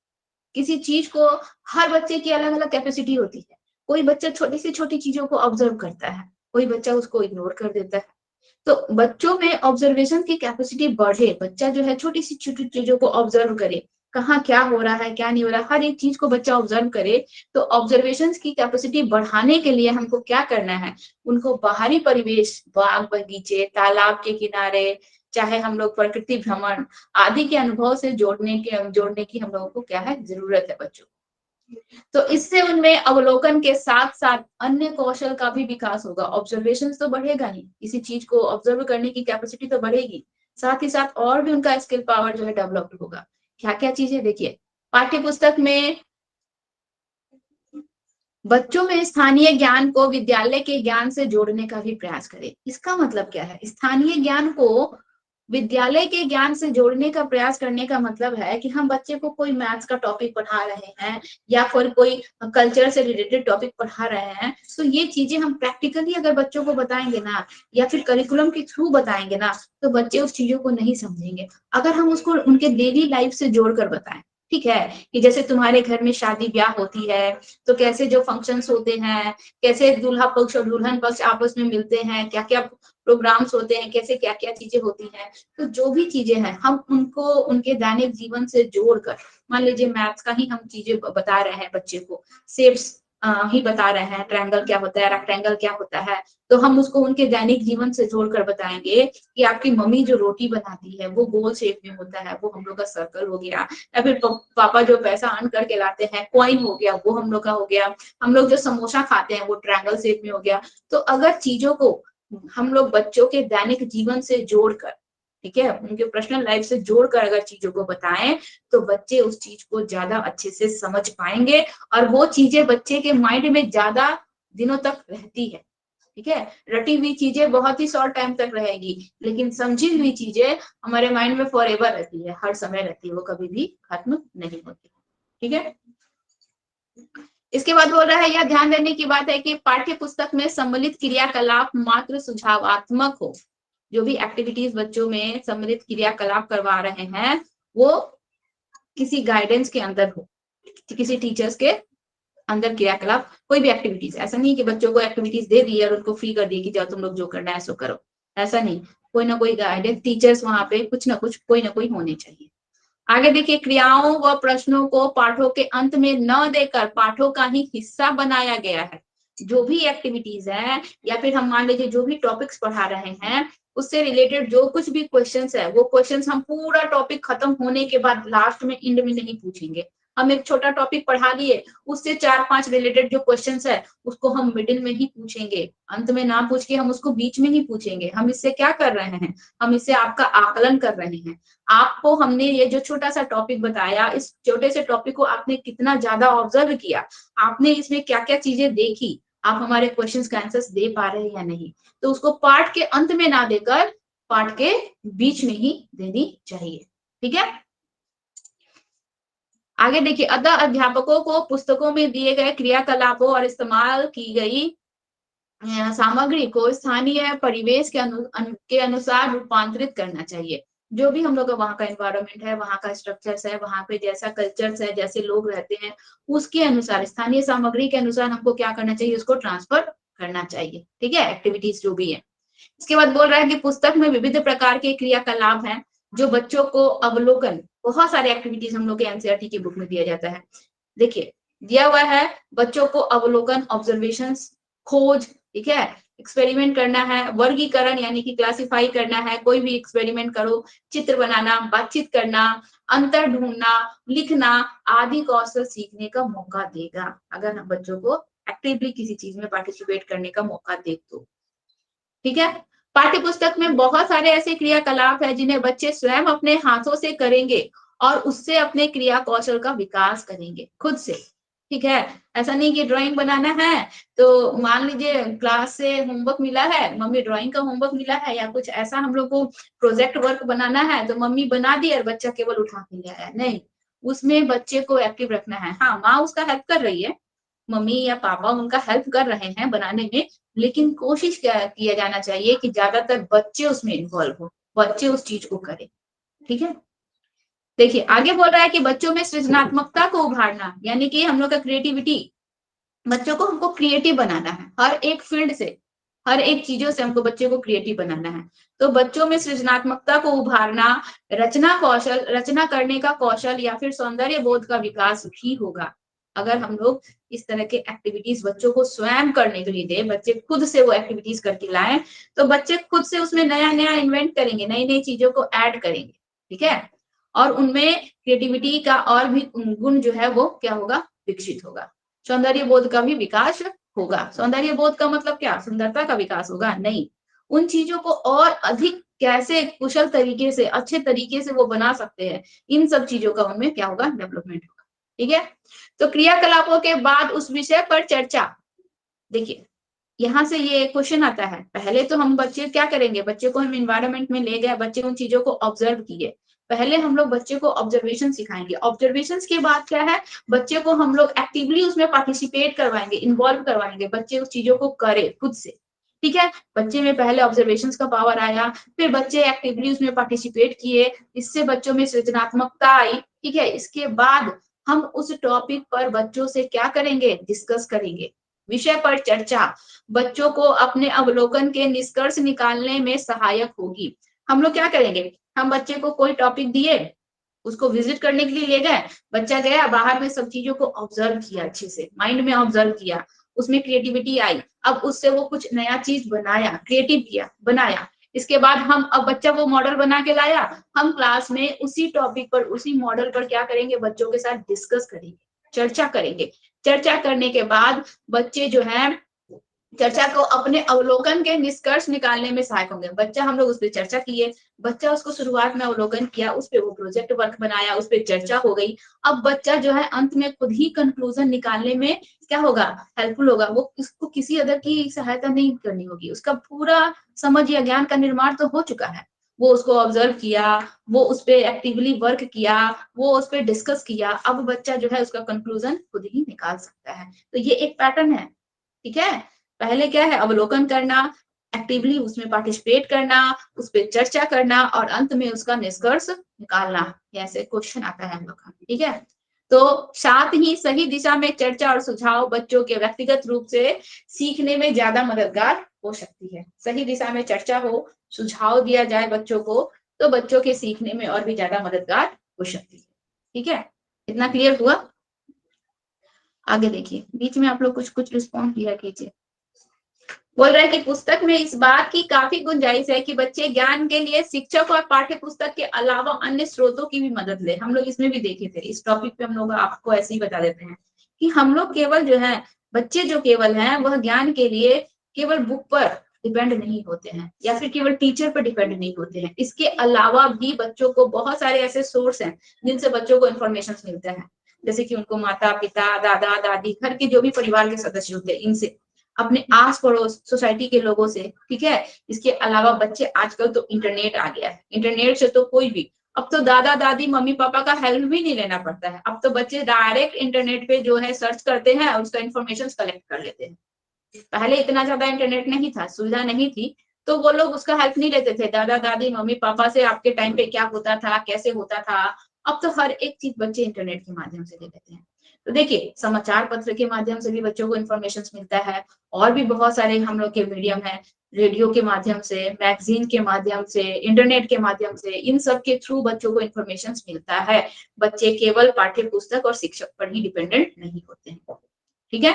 किसी चीज को, हर बच्चे की अलग अलग कैपेसिटी होती है, कोई बच्चा छोटी से छोटी चीजों को ऑब्जर्व करता है, कोई बच्चा उसको इग्नोर कर देता है। तो बच्चों में ऑब्जर्वेशन की कैपेसिटी बढ़े, बच्चा जो है छोटी सी छोटी चीजों को ऑब्जर्व करे, कहाँ क्या हो रहा है क्या नहीं हो रहा, हर एक चीज को बच्चा ऑब्जर्व करे। तो ऑब्जर्वेशन की कैपेसिटी बढ़ाने के लिए हमको क्या करना है, उनको बाहरी परिवेश, बाग बगीचे, तालाब के किनारे, चाहे हम लोग प्रकृति भ्रमण आदि के अनुभव से जोड़ने की हम लोगों को क्या है, जरूरत है बच्चों। तो इससे उनमें अवलोकन के साथ साथ अन्य कौशल का भी विकास होगा। ऑब्जर्वेशन तो बढ़ेगा नहीं, किसी चीज को ऑब्जर्व करने की कैपेसिटी तो बढ़ेगी, साथ ही साथ और भी उनका स्किल पावर जो है डेवलप्ड होगा। क्या क्या चीजें देखिए, पाठ्य पुस्तक में बच्चों में स्थानीय ज्ञान को विद्यालय के ज्ञान से जोड़ने का भी प्रयास करें। इसका मतलब क्या है, स्थानीय ज्ञान को विद्यालय के ज्ञान से जोड़ने का प्रयास करने का मतलब है कि हम बच्चे को कोई मैथ्स का टॉपिक पढ़ा रहे हैं या फिर कोई कल्चर से रिलेटेड टॉपिक पढ़ा रहे हैं, तो ये चीजें हम प्रैक्टिकली अगर बच्चों को बताएंगे ना, या फिर करिकुलम के थ्रू बताएंगे ना, तो बच्चे उस चीजों को नहीं समझेंगे। अगर हम उसको उनके डेली लाइफ से जोड़कर बताएं, ठीक है, कि जैसे तुम्हारे घर में शादी ब्याह होती है तो कैसे जो फंक्शंस होते हैं, कैसे दूल्हा पक्ष और दुल्हन पक्ष आपस में मिलते हैं, क्या क्या प्रोग्राम्स होते हैं, कैसे क्या क्या चीजें होती हैं, तो जो भी चीजें हैं हम उनको उनके दैनिक जीवन से जोड़कर, मान लीजिए मैथ्स का ही हम चीजें बता रहे हैं बच्चे को, शेप्स ही बता रहे हैं, ट्रायंगल क्या होता है, रेक्टेंगल क्या होता है, तो हम उसको उनके दैनिक जीवन से जोड़कर बताएंगे कि आपकी मम्मी जो रोटी बनाती है वो गोल शेप में होता है, वो हम लोग का सर्कल हो गया, या फिर पापा जो पैसा अर्न करके लाते हैं कॉइन हो गया, वो हम लोग का हो गया, हम लोग जो समोसा खाते हैं वो ट्रायंगल शेप में हो गया। तो अगर चीजों को हम लोग बच्चों के दैनिक जीवन से जोड़कर, ठीक है, उनके पर्सनल लाइफ से जोड़कर अगर चीजों को बताएं, तो बच्चे उस चीज को ज्यादा अच्छे से समझ पाएंगे और वो चीजें बच्चे के माइंड में ज्यादा दिनों तक रहती है। ठीक है, रटी हुई चीजें बहुत ही शॉर्ट टाइम तक रहेगी, लेकिन समझी हुई चीजें हमारे माइंड में फॉर एवर रहती है, हर समय रहती है, वो कभी भी खत्म नहीं होती। ठीक है, इसके बाद बोल रहा है, यह ध्यान देने की बात है कि पाठ्य पुस्तक में सम्मिलित क्रियाकलाप मात्र सुझावात्मक हो। जो भी एक्टिविटीज बच्चों में सम्मिलित क्रियाकलाप करवा रहे हैं वो किसी गाइडेंस के अंदर हो, किसी टीचर्स के अंदर क्रियाकलाप, कोई भी एक्टिविटीज, ऐसा नहीं कि बच्चों को एक्टिविटीज दे दी और उनको फ्री कर दी कि जाओ तुम लोग जो करना है सो करो, ऐसा नहीं, कोई ना कोई गाइडेंस, टीचर्स वहां पे कुछ ना कुछ कोई ना कोई होने चाहिए। आगे देखिए, क्रियाओं व प्रश्नों को पाठों के अंत में न देकर पाठों का ही हिस्सा बनाया गया है। जो भी एक्टिविटीज है या फिर हम मान लीजिए जो भी टॉपिक्स पढ़ा रहे हैं उससे रिलेटेड जो कुछ भी क्वेश्चंस है वो क्वेश्चंस हम पूरा टॉपिक खत्म होने के बाद लास्ट में एंड में नहीं पूछेंगे। हम एक छोटा टॉपिक पढ़ा लिए, उससे 4-5 रिलेटेड जो क्वेश्चंस है उसको हम मिडिल में ही पूछेंगे, अंत में ना पूछ के हम उसको बीच में ही पूछेंगे। हम इससे क्या कर रहे हैं, हम इससे आपका आकलन कर रहे हैं। आपको हमने ये जो छोटा सा टॉपिक बताया, इस छोटे से टॉपिक को आपने कितना ज्यादा ऑब्जर्व किया, आपने इसमें क्या क्या चीजें देखी, आप हमारे क्वेश्चंस का आंसर्स दे पा रहे हैं या नहीं, तो उसको पाठ के अंत में ना देकर पाठ के बीच में ही देनी चाहिए। ठीक है, आगे देखिए, अतः अध्यापकों को पुस्तकों में दिए गए क्रियाकलापों और इस्तेमाल की गई सामग्री को स्थानीय परिवेश के अनुसार रूपांतरित करना चाहिए। जो भी हम लोग का वहाँ का एनवायरनमेंट है, वहाँ का स्ट्रक्चर्स है, वहाँ पे जैसा कल्चर्स है, जैसे लोग रहते हैं, उसके अनुसार स्थानीय सामग्री के अनुसार हमको क्या करना चाहिए, उसको ट्रांसफर करना चाहिए। ठीक है, एक्टिविटीज जो भी है। इसके बाद बोल रहा है कि पुस्तक में विविध प्रकार के क्रियाकलाप हैं जो बच्चों को अवलोकन, बहुत सारे एक्टिविटीज हम लोग के एनसीईआरटी की बुक में दिया जाता है। देखिए, दिया हुआ है बच्चों को अवलोकन, ऑब्जर्वेशन, खोज, ठीक है, एक्सपेरिमेंट करना है, वर्गीकरण यानी कि क्लासिफाई करना है, कोई भी एक्सपेरिमेंट करो, चित्र बनाना, बातचीत करना, अंतर ढूंढना, लिखना आदि कौशल सीखने का मौका देगा अगर हम बच्चों को एक्टिवली किसी चीज में पार्टिसिपेट करने का मौका दे तो। ठीक है, पाठ्य पुस्तक में बहुत सारे ऐसे क्रियाकलाप है जिन्हें बच्चे स्वयं अपने हाथों से करेंगे और उससे अपने क्रिया कौशल का विकास करेंगे खुद से। ठीक है, ऐसा नहीं कि ड्राइंग बनाना है तो मान लीजिए क्लास से होमवर्क मिला है, मम्मी ड्राइंग का होमवर्क मिला है या कुछ ऐसा हम लोग को प्रोजेक्ट वर्क बनाना है तो मम्मी बना दी और बच्चा केवल उठा के ले आया, नहीं, उसमें बच्चे को एक्टिव रखना है। हाँ, माँ उसका हेल्प कर रही है, मम्मी या पापा उनका हेल्प कर रहे हैं बनाने में, लेकिन कोशिश किया जाना चाहिए कि ज्यादातर बच्चे उसमें इन्वॉल्व हो, बच्चे उस चीज को करें। ठीक है, देखिए आगे बोल रहा है कि बच्चों में सृजनात्मकता को उभारना, यानी कि हम लोग का क्रिएटिविटी, बच्चों को हमको क्रिएटिव बनाना है, हर एक फील्ड से, हर एक चीजों से हमको बच्चे को क्रिएटिव बनाना है। तो बच्चों में सृजनात्मकता को उभारना, रचना करने का कौशल या फिर सौंदर्य बोध का विकास भी होगा। अगर हम लोग इस तरह के एक्टिविटीज बच्चों को स्वयं करने के लिए दे, बच्चे खुद से वो एक्टिविटीज करके लाएं, तो बच्चे खुद से उसमें नया नया इन्वेंट करेंगे, नई नई चीजों को ऐड करेंगे, ठीक है। और उनमें क्रिएटिविटी का और भी गुण जो है वो क्या होगा, विकसित होगा। सौंदर्य बोध का भी विकास होगा। सौंदर्य बोध का मतलब क्या, सुंदरता का विकास होगा? नहीं, उन चीजों को और अधिक कैसे कुशल तरीके से, अच्छे तरीके से वो बना सकते हैं, इन सब चीजों का उनमें क्या होगा, डेवलपमेंट होगा, ठीक है। तो क्रियाकलापों के बाद उस विषय पर चर्चा। देखिए यहाँ से ये क्वेश्चन आता है, पहले तो हम बच्चे क्या करेंगे, बच्चे को हम इन्वायरमेंट में ले गए, बच्चे उन चीजों को ऑब्जर्व किए, पहले हम लोग बच्चे को ऑब्जर्वेशन सिखाएंगे। ऑब्जर्वेशन के बाद क्या है, बच्चे को हम लोग एक्टिवली उसमें पार्टिसिपेट करवाएंगे, इन्वॉल्व करवाएंगे, बच्चे उस चीजों को करे खुद से, ठीक है। बच्चे में पहले ऑब्जर्वेशन का पावर आया, फिर बच्चे एक्टिवली उसमें पार्टिसिपेट किए, इससे बच्चों में सृजनात्मकता आई, ठीक है। इसके बाद हम उस टॉपिक पर बच्चों से क्या करेंगे, डिस्कस करेंगे, विषय पर चर्चा बच्चों को अपने अवलोकन के निष्कर्ष निकालने में सहायक होगी। हम लोग क्या करेंगे, हम बच्चे को कोई टॉपिक दिए, उसको विजिट करने के लिए ले गए, बच्चा गया बाहर में सब चीजों को ऑब्जर्व किया, अच्छे से माइंड में ऑब्जर्व किया, उसमें क्रिएटिविटी आई, अब उससे वो कुछ नया चीज बनाया, क्रिएटिव किया, बनाया। इसके बाद हम, अब बच्चा वो मॉडल बना के लाया, हम क्लास में उसी टॉपिक पर, उसी मॉडल पर क्या करेंगे, बच्चों के साथ डिस्कस करेंगे, चर्चा करेंगे। चर्चा करने के बाद बच्चे जो है चर्चा को अपने अवलोकन के निष्कर्ष निकालने में सहायक होंगे। बच्चा, हम लोग उस पर चर्चा किए, बच्चा उसको शुरुआत में अवलोकन किया, उस पर वो प्रोजेक्ट वर्क बनाया, उस पर चर्चा हो गई। अब बच्चा जो है अंत में खुद ही कंक्लूजन निकालने में क्या होगा, हेल्पफुल होगा। वो इसको किसी अदर की सहायता नहीं करनी होगी, उसका पूरा समझ या ज्ञान का निर्माण तो हो चुका है। वो उसको ऑब्जर्व किया, वो उस पर एक्टिवली वर्क किया, वो उस पर डिस्कस किया, अब बच्चा जो है उसका कंक्लूजन खुद ही निकाल सकता है। तो ये एक पैटर्न है, ठीक है। पहले क्या है, अवलोकन करना, एक्टिवली उसमें पार्टिसिपेट करना, उस पर चर्चा करना, और अंत में उसका निष्कर्ष निकालना। ऐसे क्वेश्चन आता है हम लोग का, ठीक है। तो साथ ही सही दिशा में चर्चा और सुझाव बच्चों के व्यक्तिगत रूप से सीखने में ज्यादा मददगार हो सकती है। सही दिशा में चर्चा हो, सुझाव दिया जाए बच्चों को, तो बच्चों के सीखने में और भी ज्यादा मददगार हो सकती है, ठीक है। इतना क्लियर हुआ? आगे देखिए, बीच में आप लोग कुछ कुछ रिस्पॉन्स दिया कीजिए। बोल रहे हैं कि पुस्तक में इस बात की काफी गुंजाइश है कि बच्चे ज्ञान के लिए शिक्षक और पाठ्य पुस्तक के अलावा अन्य स्रोतों की भी मदद ले। हम लोग इसमें भी देखे थे, इस टॉपिक पे हम लोग आपको ऐसे ही बता देते हैं कि हम लोग केवल जो है, बच्चे जो केवल हैं वह ज्ञान के लिए केवल बुक पर डिपेंड नहीं होते हैं, या फिर केवल टीचर पर डिपेंड नहीं होते हैं। इसके अलावा भी बच्चों को बहुत सारे ऐसे सोर्स हैं जिनसे बच्चों को इन्फॉर्मेशन मिलता है, जैसे कि उनको माता पिता, दादा दादी, घर के जो भी परिवार के सदस्य होते हैं, इनसे, अपने आस पड़ोस, सोसाइटी के लोगों से, ठीक है। इसके अलावा बच्चे, आजकल तो इंटरनेट आ गया है, इंटरनेट से तो कोई भी, अब तो दादा दादी मम्मी पापा का हेल्प भी नहीं लेना पड़ता है। अब तो बच्चे डायरेक्ट इंटरनेट पे जो है सर्च करते हैं और उसका इन्फॉर्मेशन कलेक्ट कर लेते हैं। पहले इतना ज्यादा इंटरनेट नहीं था, सुविधा नहीं थी, तो वो लोग उसका हेल्प नहीं लेते थे, दादा दादी मम्मी पापा से आपके टाइम पे क्या होता था, कैसे होता था। अब तो हर एक चीज बच्चे इंटरनेट के माध्यम से ले लेते हैं। तो देखिए, समाचार पत्र के माध्यम से भी बच्चों को इन्फॉर्मेशन मिलता है, और भी बहुत सारे हम लोग के मीडियम है, रेडियो के माध्यम से, मैगजीन के माध्यम से, इंटरनेट के माध्यम से, इन सब के थ्रू बच्चों को इन्फॉर्मेशन मिलता है। बच्चे केवल पाठ्य पुस्तक और शिक्षक पर ही डिपेंडेंट नहीं होते हैं, ठीक है।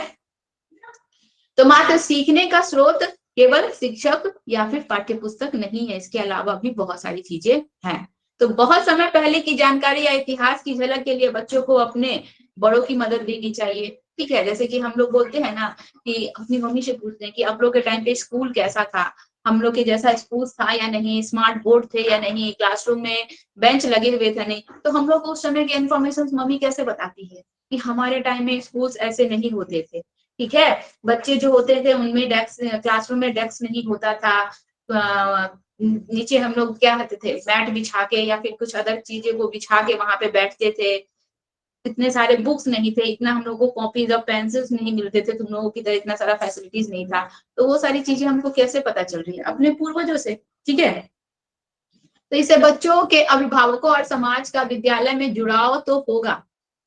तो मात्र सीखने का स्रोत केवल शिक्षक या फिर पाठ्य पुस्तक नहीं है, इसके अलावा भी बहुत सारी चीजें हैं। तो बहुत समय पहले की जानकारी या इतिहास की झलक के लिए बच्चों को अपने बड़ों की मदद लेनी चाहिए, ठीक है। जैसे कि हम लोग बोलते हैं ना कि अपनी मम्मी से पूछते हैं कि आप लोग के टाइम पे स्कूल कैसा था, हम लोग के जैसा स्कूल था या नहीं, स्मार्ट बोर्ड थे या नहीं, क्लासरूम में बेंच लगे हुए थे नहीं, तो हम लोग को उस समय की इन्फॉर्मेशन मम्मी कैसे बताती है कि हमारे टाइम में स्कूल ऐसे नहीं होते थे, ठीक है। बच्चे जो होते थे उनमें डेस्क, क्लासरूम में डेस्क नहीं होता था, नीचे हम लोग क्या करते थे, मैट बिछा के या फिर कुछ अदर चीजें को बिछा के वहां पे बैठते थे। इतने सारे बुक्स नहीं थे, इतना हम लोग को कॉपीज और पेंसिल्स नहीं मिलते थे, तुम लोगों की तरह इतना सारा फैसिलिटीज नहीं था। तो वो सारी चीजें हमको कैसे पता चल रही है, अपने पूर्वजों से, ठीक है। तो इससे बच्चों के अभिभावकों और समाज का विद्यालय में जुड़ाव तो होगा,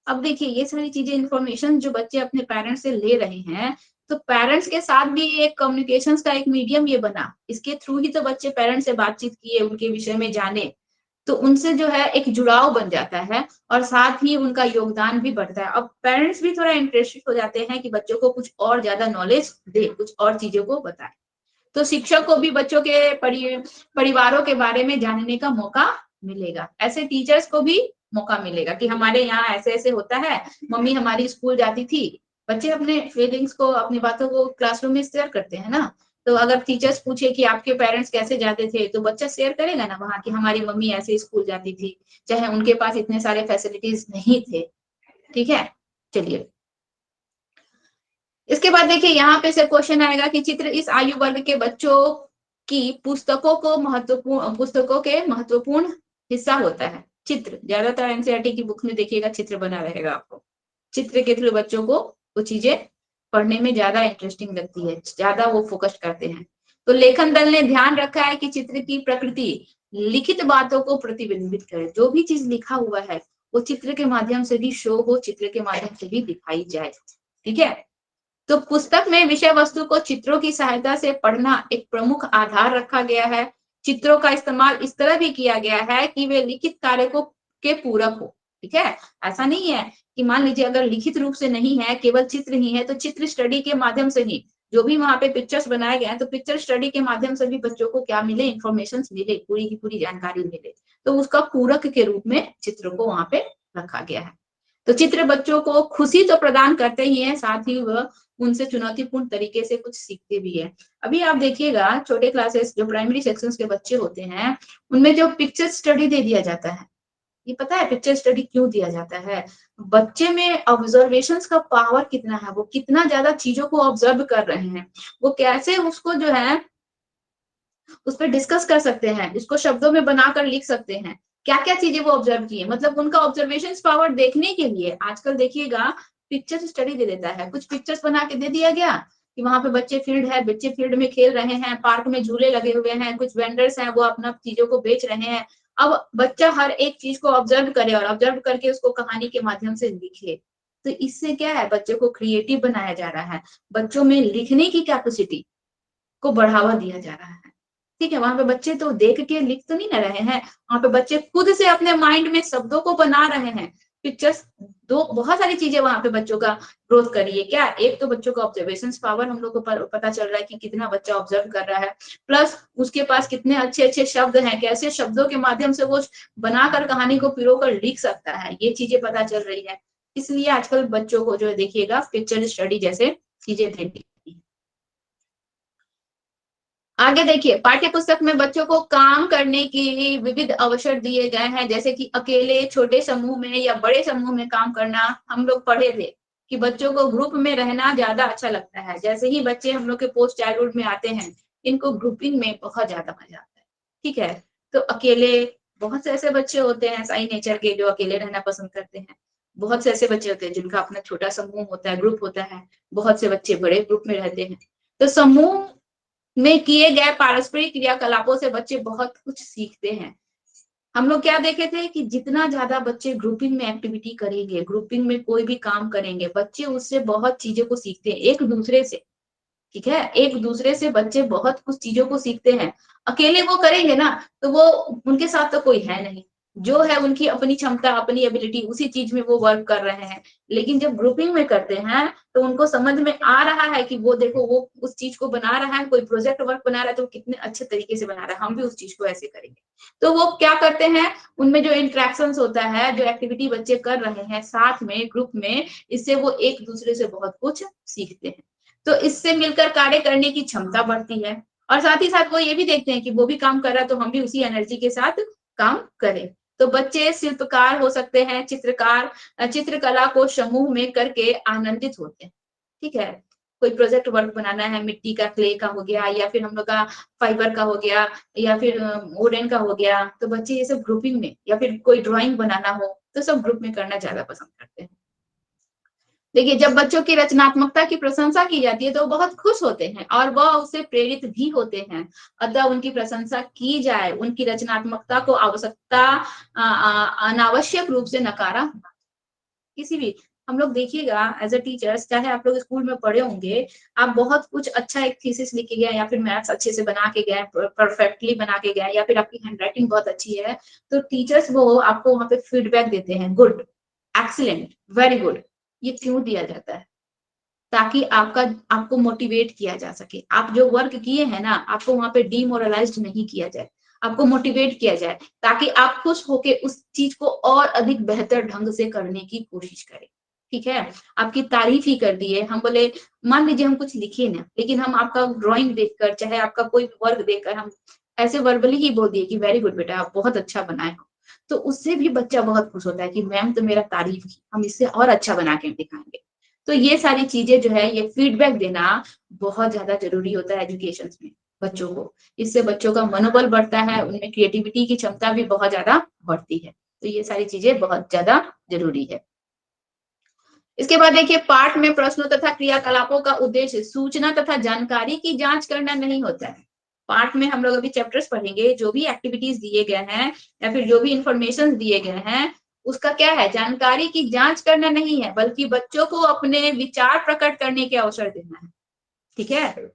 अब देखिए ये सारी चीजें इंफॉर्मेशन जो बच्चे अपने पेरेंट्स से ले रहे हैं, तो पेरेंट्स के साथ भी एक कम्युनिकेशंस का एक मीडियम ये बना, इसके थ्रू ही तो बच्चे पेरेंट्स से बातचीत किए, उनके विषय में जाने, तो उनसे जो है एक जुड़ाव बन जाता है और साथ ही उनका योगदान भी बढ़ता है। अब पेरेंट्स भी थोड़ा इंटरेस्टेड हो जाते हैं कि बच्चों को कुछ और ज्यादा नॉलेज दे, कुछ और चीजों को बताए। तो शिक्षक को भी बच्चों के परिवारों के बारे में जानने का मौका मिलेगा। ऐसे टीचर्स को भी मौका मिलेगा कि हमारे यहाँ ऐसे ऐसे होता है, मम्मी हमारी स्कूल जाती थी। बच्चे अपने फीलिंग्स को, अपनी बातों को क्लासरूम में शेयर करते हैं ना। तो अगर टीचर्स पूछे कि आपके पेरेंट्स कैसे जाते थे, तो बच्चा शेयर करेगा ना वहां कि हमारी मम्मी ऐसे स्कूल जाती थी, चाहे उनके पास इतने सारे फैसिलिटीज नहीं थे। ठीक है, चलिए इसके बाद देखिए यहाँ पे से क्वेश्चन आएगा कि चित्र इस आयु वर्ग के बच्चों की पुस्तकों के महत्वपूर्ण हिस्सा होता है। चित्र ज्यादातर एनसीईआरटी की बुक में देखिएगा चित्र बना रहेगा आपको। चित्र के थ्रू बच्चों को वो चीजें पढ़ने में ज्यादा इंटरेस्टिंग लगती है, ज्यादा वो फोकस करते हैं। तो लेखन दल ने ध्यान रखा है कि चित्र की प्रकृति लिखित बातों को प्रतिबिंबित करे। जो भी चीज लिखा हुआ है वो चित्र के माध्यम से भी शो हो, चित्र के माध्यम से भी दिखाई जाए। ठीक है, तो पुस्तक में विषय वस्तु को चित्रों की सहायता से पढ़ना एक प्रमुख आधार रखा गया है। चित्रों का इस्तेमाल इस तरह भी किया गया है कि वे लिखित कार्य को के पूरक हो। ठीक है, ऐसा नहीं है कि मान लीजिए अगर लिखित रूप से नहीं है, केवल चित्र ही है, तो चित्र स्टडी के माध्यम से ही जो भी वहां पे पिक्चर्स बनाए गए हैं, तो पिक्चर स्टडी के माध्यम से भी बच्चों को क्या मिले, इंफॉर्मेशन मिले, पूरी की पूरी जानकारी मिले। तो उसका पूरक के रूप में चित्र को वहां पे रखा गया है। तो चित्र बच्चों को खुशी तो प्रदान करते ही हैं, साथ ही वह उनसे चुनौतीपूर्ण तरीके से कुछ सीखते भी है। अभी आप देखिएगा छोटे क्लासेस जो प्राइमरी सेक्शंस के बच्चे होते हैं, उनमें जो पिक्चर स्टडी दे दिया जाता है, ये पता है पिक्चर स्टडी क्यों दिया जाता है? बच्चे में ऑब्जर्वेशंस का पावर कितना है, वो कितना ज्यादा चीजों को ऑब्जर्व कर रहे हैं, वो कैसे उसको जो है उस पर डिस्कस कर सकते हैं, इसको शब्दों में बनाकर लिख सकते हैं, क्या क्या चीजें वो ऑब्जर्व किए। मतलब उनका ऑब्जर्वेशन पावर देखने के लिए आजकल देखिएगा पिक्चर स्टडी दे देता है। कुछ पिक्चर्स बना के दे दिया गया कि वहां पे बच्चे फील्ड है, बच्चे फील्ड में खेल रहे हैं, पार्क में झूले लगे हुए हैं, कुछ वेंडर्स हैं वो अपना चीजों को बेच रहे हैं। अब बच्चा हर एक चीज को ऑब्जर्व करे और ऑब्जर्व करके उसको कहानी के माध्यम से लिखे। तो इससे क्या है, बच्चों को क्रिएटिव बनाया जा रहा है, बच्चों में लिखने की कैपेसिटी को बढ़ावा दिया जा रहा है। ठीक है, वहां पे बच्चे तो देख के लिख तो नहीं ना रहे हैं, वहां पे बच्चे खुद से अपने माइंड में शब्दों को बना रहे हैं। पिक्चर्स दो बहुत सारी चीजें वहां पे बच्चों का ग्रोथ करिए। क्या, एक तो बच्चों का ऑब्जर्वेशन पावर हम लोग को पता चल रहा है कि कितना बच्चा ऑब्जर्व कर रहा है, प्लस उसके पास कितने अच्छे अच्छे शब्द हैं, कैसे शब्दों के माध्यम से वो बनाकर कहानी को पिरोकर लिख सकता है, ये चीजें पता चल रही है। इसलिए आजकल बच्चों को जो देखिएगा पिक्चर स्टडी जैसे चीजें देती। आगे देखिए, पाठ्य पुस्तक में बच्चों को काम करने की विविध अवसर दिए गए हैं, जैसे कि अकेले, छोटे समूह में या बड़े समूह में काम करना। हम लोग पढ़े थे कि बच्चों को ग्रुप में रहना ज्यादा अच्छा लगता है। जैसे ही बच्चे हम लोग के पोस्ट चाइल्डहुड में आते हैं, इनको ग्रुपिंग में बहुत ज्यादा मजा आता है। ठीक है, तो अकेले बहुत से ऐसे बच्चे होते हैं साई नेचर के जो अकेले रहना पसंद करते हैं, बहुत से ऐसे बच्चे होते हैं जिनका अपना छोटा समूह होता है, ग्रुप होता है, बहुत से बच्चे बड़े ग्रुप में रहते हैं। तो समूह में किए गए पारस्परिक क्रियाकलापों से बच्चे बहुत कुछ सीखते हैं। हम लोग क्या देखे थे कि जितना ज्यादा बच्चे ग्रुपिंग में एक्टिविटी करेंगे, ग्रुपिंग में कोई भी काम करेंगे, बच्चे उससे बहुत चीजों को सीखते हैं एक दूसरे से। ठीक है, एक दूसरे से बच्चे बहुत कुछ चीजों को सीखते हैं। अकेले वो करेंगे ना तो वो उनके साथ तो कोई है नहीं, जो है उनकी अपनी क्षमता, अपनी एबिलिटी, उसी चीज में वो वर्क कर रहे हैं। लेकिन जब ग्रुपिंग में करते हैं तो उनको समझ में आ रहा है कि वो देखो वो उस चीज को बना रहा है, कोई प्रोजेक्ट वर्क बना रहा है तो वो कितने अच्छे तरीके से बना रहा है, हम भी उस चीज को ऐसे करेंगे। तो वो क्या करते हैं, उनमें जो इंटरेक्शन होता है, जो एक्टिविटी बच्चे कर रहे हैं साथ में ग्रुप में, इससे वो एक दूसरे से बहुत कुछ सीखते हैं। तो इससे मिलकर कार्य करने की क्षमता बढ़ती है और साथ ही साथ वो ये भी देखते हैं कि वो भी काम कर रहा है तो हम भी उसी एनर्जी के साथ काम करें। तो बच्चे शिल्पकार हो सकते हैं, चित्रकला को समूह में करके आनंदित होते हैं। ठीक है, कोई प्रोजेक्ट वर्क बनाना है, मिट्टी का, क्ले का हो गया, या फिर हम लोग का फाइबर का हो गया, या फिर वुडन का हो गया, तो बच्चे ये सब ग्रुपिंग में, या फिर कोई ड्राइंग बनाना हो तो सब ग्रुप में करना ज्यादा पसंद करते हैं। देखिए, जब बच्चों की रचनात्मकता की प्रशंसा की जाती है तो वो बहुत खुश होते हैं और वह उससे प्रेरित भी होते हैं। अतः उनकी प्रशंसा की जाए, उनकी रचनात्मकता को अनावश्यक रूप से नकारा किसी भी, हम लोग देखिएगा एज अ टीचर्स, चाहे आप लोग स्कूल में पढ़े होंगे, आप बहुत कुछ अच्छा एक थीसिस लिख के गए या फिर मैथ्स अच्छे से बना के गए, परफेक्टली बना के गए, या फिर आपकी हैंडराइटिंग बहुत अच्छी है, तो टीचर्स वो आपको वहां पे फीडबैक देते हैं, गुड, एक्सीलेंट, वेरी गुड। ये क्यों दिया जाता है? ताकि आपको मोटिवेट किया जा सके। आप जो वर्क किए हैं ना, आपको वहां पे डीमोरलाइज्ड नहीं किया जाए, आपको मोटिवेट किया जाए, ताकि आप खुश होके उस चीज को और अधिक बेहतर ढंग से करने की कोशिश करें। ठीक है, आपकी तारीफ ही कर दिए, हम बोले, मान लीजिए हम कुछ लिखे ना, लेकिन हम आपका ड्राइंग देखकर, चाहे आपका कोई वर्क देखकर हम ऐसे वर्बली ही बोल दिए कि वेरी गुड बेटा, आप बहुत अच्छा बनाए हो, तो उससे भी बच्चा बहुत खुश होता है कि मैम तो मेरा तारीफ की, हम इससे और अच्छा बना के दिखाएंगे। तो ये सारी चीजें जो है, ये फीडबैक देना बहुत ज्यादा जरूरी होता है एजुकेशन में बच्चों को। इससे बच्चों का मनोबल बढ़ता है, उनमें क्रिएटिविटी की क्षमता भी बहुत ज्यादा बढ़ती है। तो ये सारी चीजें बहुत ज्यादा जरूरी है। इसके बाद देखिए, पाठ में प्रश्नों तथा क्रियाकलापों का उद्देश्य सूचना तथा जानकारी की जांच करना नहीं होता है। पाठ में हम लोग अभी चैप्टर्स पढ़ेंगे, जो भी एक्टिविटीज दिए गए हैं या फिर जो भी इंफॉर्मेशन दिए गए हैं, उसका क्या है, जानकारी की जांच करना नहीं है, बल्कि बच्चों को अपने विचार प्रकट करने के अवसर देना है। ठीक है,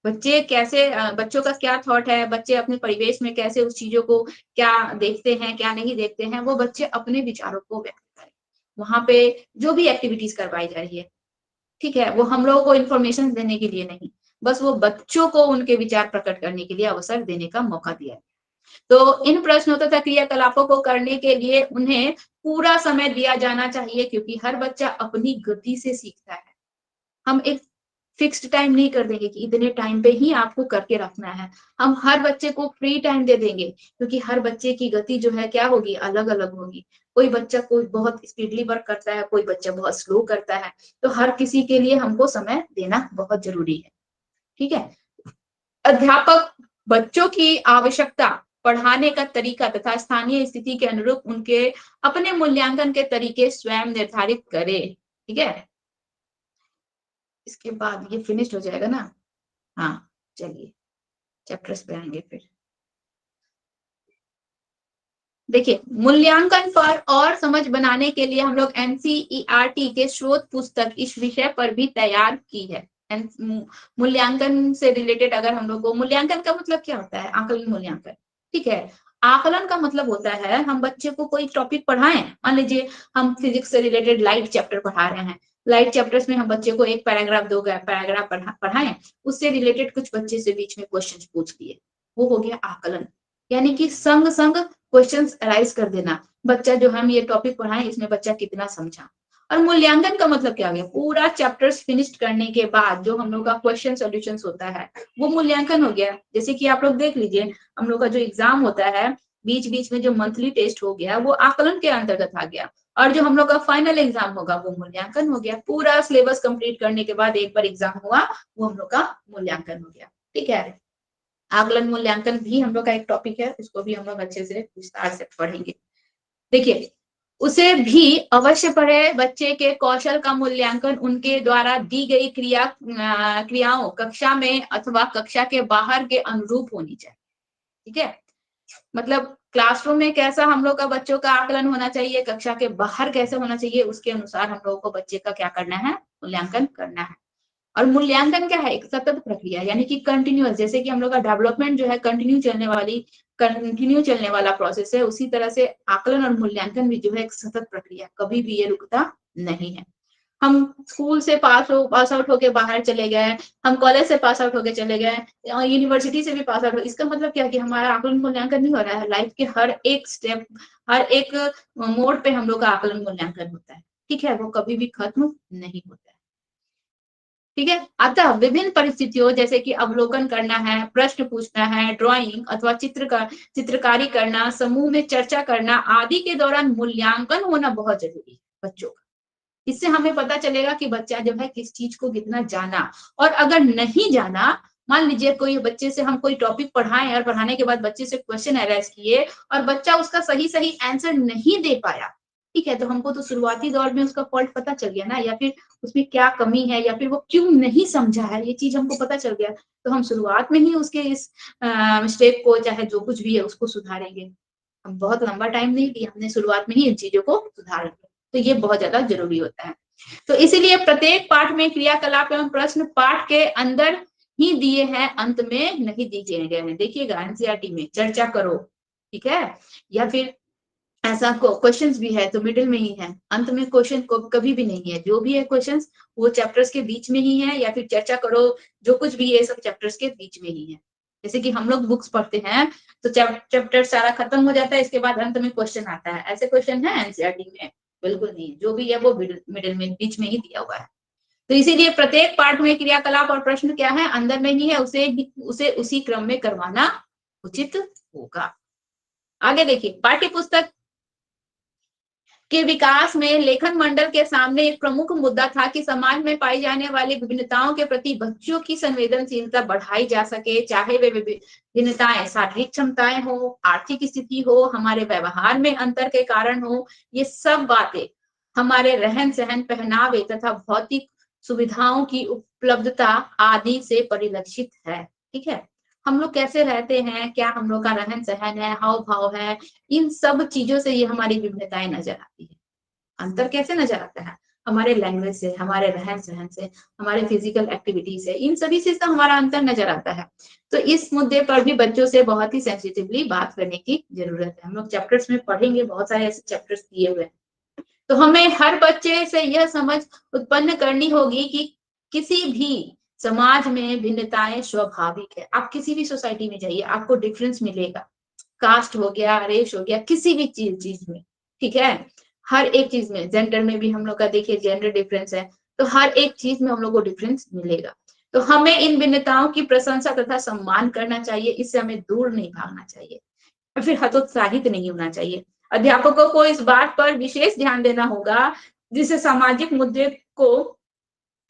बच्चे कैसे, बच्चों का क्या थॉट है, बच्चे अपने परिवेश में कैसे उस चीजों को क्या देखते हैं, क्या नहीं देखते हैं, वो बच्चे अपने विचारों को व्यक्त करें। वहां पे जो भी एक्टिविटीज करवाई जा रही है, ठीक है, वो हम लोगों को इन्फॉर्मेशन देने के लिए नहीं, बस वो बच्चों को उनके विचार प्रकट करने के लिए अवसर देने का मौका दिया है। तो इन प्रश्नों तथा क्रियाकलापों को करने के लिए उन्हें पूरा समय दिया जाना चाहिए, क्योंकि हर बच्चा अपनी गति से सीखता है। हम एक फिक्स्ड टाइम नहीं कर देंगे कि इतने टाइम पे ही आपको करके रखना है। हम हर बच्चे को फ्री टाइम दे देंगे, क्योंकि हर बच्चे की गति जो है क्या होगी, अलग अलग होगी। कोई बच्चा कोई बहुत स्पीडली वर्क करता है, कोई बच्चा बहुत स्लो करता है, तो हर किसी के लिए हमको समय देना बहुत जरूरी है। ठीक है, अध्यापक बच्चों की आवश्यकता, पढ़ाने का तरीका तथा स्थानीय स्थिति के अनुरूप उनके अपने मूल्यांकन के तरीके स्वयं निर्धारित करे। ठीक है, इसके बाद ये फिनिश हो जाएगा ना। हाँ, चलिए चैप्टर्स पे आएंगे फिर। देखिए, मूल्यांकन पर और समझ बनाने के लिए हम लोग एनसीईआरटी के स्रोत पुस्तक इस विषय पर भी तैयार की है। मूल्यांकन से रिलेटेड अगर हम लोग को, मूल्यांकन का मतलब क्या होता है, आकलन मूल्यांकन। ठीक है, आकलन का मतलब होता है हम बच्चे को कोई टॉपिक पढ़ाएं, मान लीजिए हम फिजिक्स से रिलेटेड लाइट चैप्टर पढ़ा रहे हैं, लाइट चैप्टर्स में हम बच्चे को एक पैराग्राफ, दो पैराग्राफ पढ़ाएं, उससे रिलेटेड कुछ बच्चे से बीच में क्वेश्चन पूछ लिए, वो हो गया आकलन। यानी कि संग संग क्वेश्चंस अराइज कर देना, बच्चा जो हम ये टॉपिक पढ़ाएं इसमें बच्चा कितना समझा। और मूल्यांकन का मतलब क्या हो गया, पूरा चैप्टर्स फिनिश्ड करने के बाद जो हम लोग का क्वेश्चन सॉल्यूशंस होता है, वो मूल्यांकन हो गया। जैसे कि आप लोग देख लीजिए, हम लोग का जो एग्जाम होता है, बीच बीच में जो मंथली टेस्ट हो गया, वो आकलन के अंतर्गत आ गया, और जो हम लोग का फाइनल एग्जाम होगा वो मूल्यांकन हो गया। पूरा सिलेबस कंप्लीट करने के बाद एक बार एग्जाम हुआ, वो हम लोग का मूल्यांकन हो गया। ठीक है, आकलन मूल्यांकन भी हम लोग का एक टॉपिक है, इसको भी हम लोग अच्छे से विस्तार से पढ़ेंगे। देखिए, उसे भी अवश्य पढ़े, बच्चे के कौशल का मूल्यांकन उनके द्वारा दी गई क्रियाओं कक्षा में अथवा कक्षा के बाहर के अनुरूप होनी चाहिए। ठीक है, मतलब क्लासरूम में कैसा हम लोग का बच्चों का आकलन होना चाहिए, कक्षा के बाहर कैसे होना चाहिए, उसके अनुसार हम लोगों को बच्चे का क्या करना है, मूल्यांकन करना है। और मूल्यांकन क्या है, एक सतत प्रक्रिया, यानी कि कंटिन्यूअस, जैसे कि हम लोग का डेवलपमेंट जो है कंटिन्यू चलने वाला प्रोसेस है, उसी तरह से आकलन और मूल्यांकन भी जो है एक सतत प्रक्रिया, कभी भी ये रुकता नहीं है। हम स्कूल से पास आउट होके बाहर चले गए, हम कॉलेज से पास आउट होके चले गए, यूनिवर्सिटी से भी पास आउट हो, इसका मतलब क्या कि हमारा आकलन मूल्यांकन नहीं हो रहा है। लाइफ के हर एक स्टेप, हर एक मोड पे हम लोग का आकलन मूल्यांकन होता है। ठीक है, वो कभी भी खत्म नहीं होता है। ठीक है, अतः विभिन्न परिस्थितियों जैसे कि अवलोकन करना है, प्रश्न पूछना है, ड्राइंग अथवा चित्रकारी करना, समूह में चर्चा करना आदि के दौरान मूल्यांकन होना बहुत जरूरी है बच्चों का। इससे हमें पता चलेगा कि बच्चा जो है किस चीज को कितना जाना, और अगर नहीं जाना, मान लीजिए कोई बच्चे से हम कोई टॉपिक पढ़ाएं और पढ़ाने के बाद बच्चे से क्वेश्चन अराइज किए और बच्चा उसका सही सही आंसर नहीं दे पाया, ठीक है, तो हमको तो शुरुआती दौर में उसका फॉल्ट पता चल गया ना, या फिर उसमें क्या कमी है, या फिर वो क्यों नहीं समझा है, ये चीज हमको पता चल गया, तो हम शुरुआत में ही उसके इस मिस्टेक को, चाहे जो कुछ भी है, उसको सुधारेंगे। हम बहुत लंबा टाइम नहीं लिया, हमने शुरुआत में ही इन चीजों को सुधार लिया। तो ये बहुत ज्यादा जरूरी होता है। तो इसीलिए प्रत्येक पाठ में क्रियाकलाप एवं प्रश्न पाठ के अंदर ही दिए हैं, अंत में नहीं दिए गए हैं। देखिएगा एनसीईआरटी में चर्चा करो, ठीक है, या फिर ऐसा क्वेश्चंस भी है तो मिडिल में ही है, अंत में क्वेश्चन को कभी भी नहीं है। जो भी है क्वेश्चंस वो चैप्टर्स के बीच में ही है, या फिर चर्चा करो जो कुछ भी है सब चैप्टर्स के बीच में ही है। जैसे कि हम लोग बुक्स पढ़ते हैं तो चैप्टर सारा खत्म हो जाता है, इसके बाद अंत में क्वेश्चन आता है। ऐसे क्वेश्चन है एनसीईआरटी में? बिल्कुल नहीं है। जो भी है वो मिडिल में बीच में ही दिया हुआ है। तो इसीलिए प्रत्येक पाठ में क्रियाकलाप और प्रश्न क्या है, अंदर में ही है, उसे उसी क्रम में करवाना उचित होगा। आगे देखिए, पाठ्य पुस्तक के विकास में लेखन मंडल के सामने एक प्रमुख मुद्दा था कि समाज में पाई जाने वाली विभिन्नताओं के प्रति बच्चों की संवेदनशीलता बढ़ाई जा सके, चाहे वे विभिन्नताएं शारीरिक क्षमताएं हो, आर्थिक स्थिति हो, हमारे व्यवहार में अंतर के कारण हो। ये सब बातें हमारे रहन सहन, पहनावे तथा भौतिक सुविधाओं की उपलब्धता आदि से परिलक्षित है। ठीक है, हम लोग कैसे रहते हैं, क्या हम लोग का रहन सहन है, हाव भाव है, इन सब चीजों से ये हमारी विभिन्नताएं नजर आती है। अंतर कैसे नजर आता है? हमारे लैंग्वेज से, हमारे रहन सहन से, हमारे फिजिकल एक्टिविटी से, इन सभी से तो हमारा अंतर नजर आता है। तो इस मुद्दे पर भी बच्चों से बहुत ही सेंसिटिवली बात करने की जरूरत है। हम लोग चैप्टर्स में पढ़ेंगे, बहुत सारे ऐसे चैप्टर्स दिए हुए हैं। तो हमें हर बच्चे से यह समझ उत्पन्न करनी होगी कि किसी भी समाज में भिन्नताएं स्वाभाविक है। आप किसी भी सोसाइटी में जाइए, आपको डिफरेंस मिलेगा। कास्ट हो गया, रेस हो गया, किसी भी चीज में, ठीक है, हर एक चीज में, जेंडर में भी हम लोग का देखिए जेंडर डिफरेंस है, तो हर एक चीज में हम लोग को डिफरेंस मिलेगा। तो हमें इन भिन्नताओं की प्रशंसा तथा सम्मान करना चाहिए, इससे हमें दूर नहीं भागना चाहिए और फिर हतोत्साहित नहीं होना चाहिए। अध्यापकों को इस बात पर विशेष ध्यान देना होगा जिससे सामाजिक मुद्दे को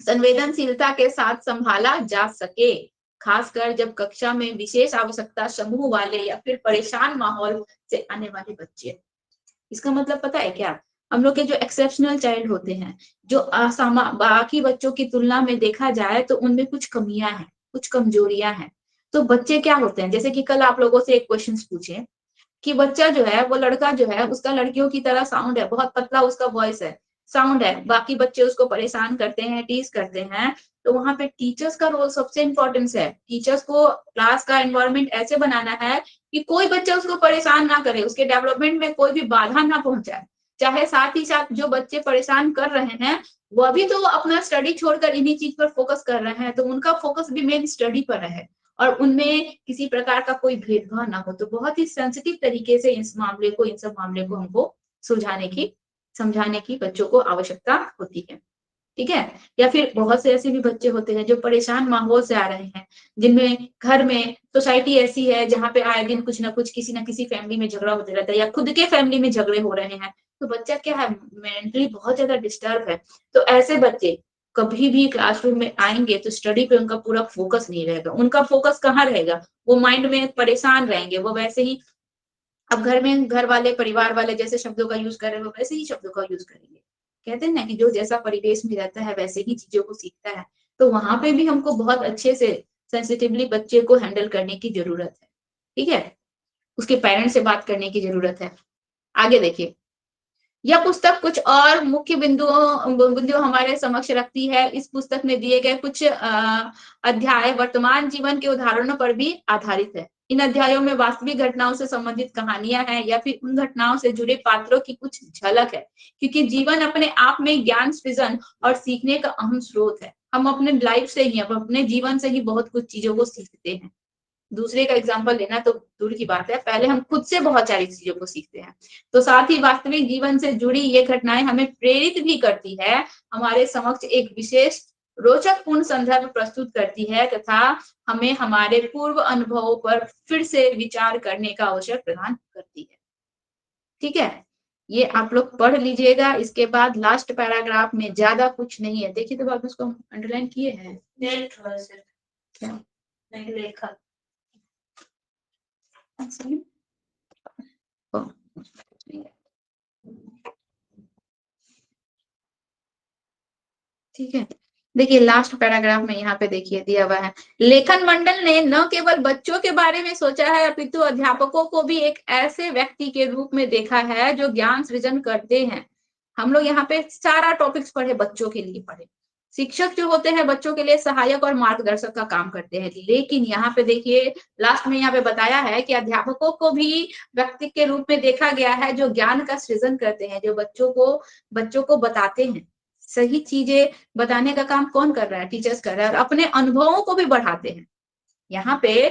संवेदनशीलता के साथ संभाला जा सके, खासकर जब कक्षा में विशेष आवश्यकता समूह वाले या फिर परेशान माहौल से आने वाले बच्चे। इसका मतलब पता है क्या? हम लोग के जो एक्सेप्शनल चाइल्ड होते हैं, जो बाकी बच्चों की तुलना में देखा जाए तो उनमें कुछ कमियां हैं, कुछ कमजोरियां हैं। तो बच्चे क्या होते हैं, जैसे कि कल आप लोगों से एक क्वेश्चन पूछे कि बच्चा जो है, वो लड़का जो है, उसका लड़कियों की तरह साउंड है, बहुत पतला उसका वॉइस है, साउंड है, बाकी बच्चे उसको परेशान करते हैं, टीज करते हैं। तो वहां पे टीचर्स का रोल सबसे इंपॉर्टेंस है। टीचर्स को क्लास का एनवायरनमेंट ऐसे बनाना है कि कोई बच्चा उसको परेशान ना करे, उसके डेवलपमेंट में कोई भी बाधा ना पहुंचाए। चाहे साथ ही साथ जो बच्चे परेशान कर रहे हैं वो भी तो अपना स्टडी छोड़कर इन्हीं चीज पर फोकस कर रहे हैं, तो उनका फोकस भी मेन स्टडी पर है और उनमें किसी प्रकार का कोई भेदभाव ना हो। तो बहुत ही सेंसिटिव तरीके से इन सब मामले को हमको सुलझाने की, समझाने की बच्चों को आवश्यकता होती है। ठीक है, या फिर बहुत से ऐसे भी बच्चे होते हैं जो परेशान माहौल से आ रहे हैं, जिनमें घर में सोसाइटी ऐसी है जहाँ पे आए दिन कुछ ना कुछ, किसी ना किसी फैमिली में झगड़ा होते रहता है या खुद के फैमिली में झगड़े हो रहे हैं। तो बच्चा क्या है, मेंटली बहुत ज्यादा डिस्टर्ब है। तो ऐसे बच्चे कभी भी क्लासरूम में आएंगे तो स्टडी पे उनका पूरा फोकस नहीं रहेगा। उनका फोकस कहाँ रहेगा? वो माइंड में परेशान रहेंगे। वो वैसे ही, अब घर में घर वाले, परिवार वाले जैसे शब्दों का यूज कर रहे हो वैसे ही शब्दों का यूज करेंगे। कहते हैं ना कि जो जैसा परिवेश में रहता है वैसे ही चीजों को सीखता है। तो वहां पे भी हमको बहुत अच्छे से सेंसिटिवली बच्चे को हैंडल करने की जरूरत है। ठीक है, उसके पेरेंट्स से बात करने की जरूरत है। आगे देखिए, यह पुस्तक कुछ और मुख्य बिंदु हमारे समक्ष रखती है। इस पुस्तक में दिए गए कुछ अध्याय वर्तमान जीवन के उदाहरणों पर भी आधारित है। इन अध्यायों में वास्तविक घटनाओं से संबंधित कहानियां हैं या फिर उन घटनाओं से जुड़े पात्रों की कुछ झलक है, क्योंकि जीवन अपने आप में ज्ञान सृजन और सीखने का अहम स्रोत है। हम अपने लाइफ से ही, अपने जीवन से ही बहुत कुछ चीजों को सीखते हैं। दूसरे का एग्जाम्पल लेना तो दूर की बात है, पहले हम खुद से बहुत सारी चीजों को सीखते हैं। तो साथ ही वास्तविक जीवन से जुड़ी ये घटनाएं हमें प्रेरित भी करती है, हमारे समक्ष एक विशेष रोचक पूर्ण संदर्भ प्रस्तुत करती है तथा हमें हमारे पूर्व अनुभवों पर फिर से विचार करने का अवसर प्रदान करती है। ठीक है, ये आप लोग पढ़ लीजिएगा। इसके बाद लास्ट पैराग्राफ में ज्यादा कुछ नहीं है। देखिए तो आप उसको अंडरलाइन किए हैं क्या? नहीं लेखा। ठीक है, देखिए लास्ट पैराग्राफ में यहाँ पे देखिए दिया हुआ है, लेखन मंडल ने न केवल बच्चों के बारे में सोचा है अपितु अध्यापकों को भी एक ऐसे व्यक्ति के रूप में देखा है जो ज्ञान सृजन करते हैं। हम लोग यहाँ पे सारा टॉपिक्स पढ़े, बच्चों के लिए पढ़े। शिक्षक जो होते हैं बच्चों के लिए सहायक और मार्गदर्शक का काम करते हैं, लेकिन यहाँ पे देखिए लास्ट में यहाँ पे बताया है कि अध्यापकों को भी व्यक्ति के रूप में देखा गया है, जो ज्ञान का सृजन करते हैं, जो बच्चों को बताते हैं। सही चीजें बताने का काम कौन कर रहा है? टीचर्स कर रहा है, और अपने अनुभवों को भी बढ़ाते हैं। यहाँ पे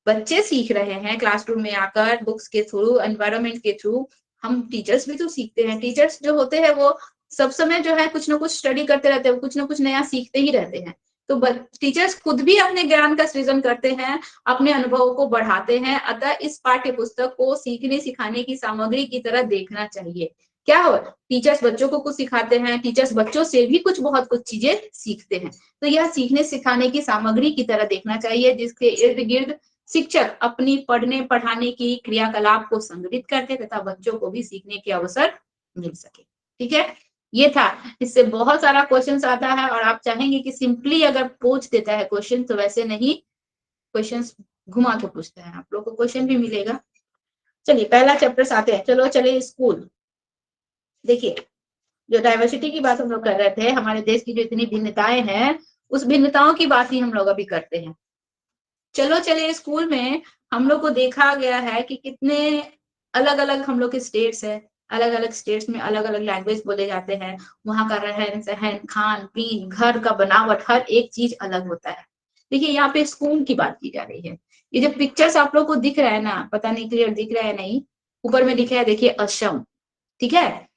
बच्चे सीख रहे हैं क्लासरूम में आकर, बुक्स के थ्रू, एनवायरनमेंट के थ्रू। हम टीचर्स भी तो सीखते हैं। टीचर्स जो होते हैं वो सब समय जो है कुछ ना कुछ स्टडी करते रहते हैं, कुछ ना कुछ नया सीखते ही रहते हैं। तो टीचर्स खुद भी अपने ज्ञान का सृजन करते हैं, अपने अनुभवों को बढ़ाते हैं। अतः इस पाठ्य पुस्तक को सीखने सिखाने की सामग्री की तरह देखना चाहिए। क्या हो, टीचर्स बच्चों को कुछ सिखाते हैं, टीचर्स बच्चों से भी बहुत कुछ चीजें सीखते हैं। तो यह सीखने सिखाने की सामग्री की तरह देखना चाहिए, जिसके इर्द गिर्द शिक्षक अपनी पढ़ने पढ़ाने की क्रियाकलाप को संगठित करते तथा बच्चों को भी सीखने के अवसर मिल सके। ठीक है, ये था। इससे बहुत सारा क्वेश्चन आता है, और आप चाहेंगे कि सिंपली अगर पूछ देता है क्वेश्चन, तो वैसे नहीं, क्वेश्चन घुमा के पूछता है। आप लोग को क्वेश्चन भी मिलेगा। चलिए पहला चैप्टर आते हैं। चलो चलिए स्कूल। देखिए, जो डाइवर्सिटी की बात हम लोग कर रहे थे, हमारे देश की जो इतनी भिन्नताएं हैं, उस भिन्नताओं की बात ही हम लोग अभी करते हैं। चलो चलिए, स्कूल में हम लोग को देखा गया है कि कितने अलग अलग हम लोग के स्टेट्स है। अलग अलग स्टेट्स में अलग अलग लैंग्वेज बोले जाते हैं। वहां का रहन सहन, खान पीन, घर का बनावट, हर एक चीज अलग होता है। देखिए यहाँ पे स्कूल की बात की जा रही है। ये जो पिक्चर्स आप लोग को दिख रहा है ना, पता नहीं क्लियर दिख रहा है नहीं, ऊपर में लिखा है देखिए असम। ठीक है,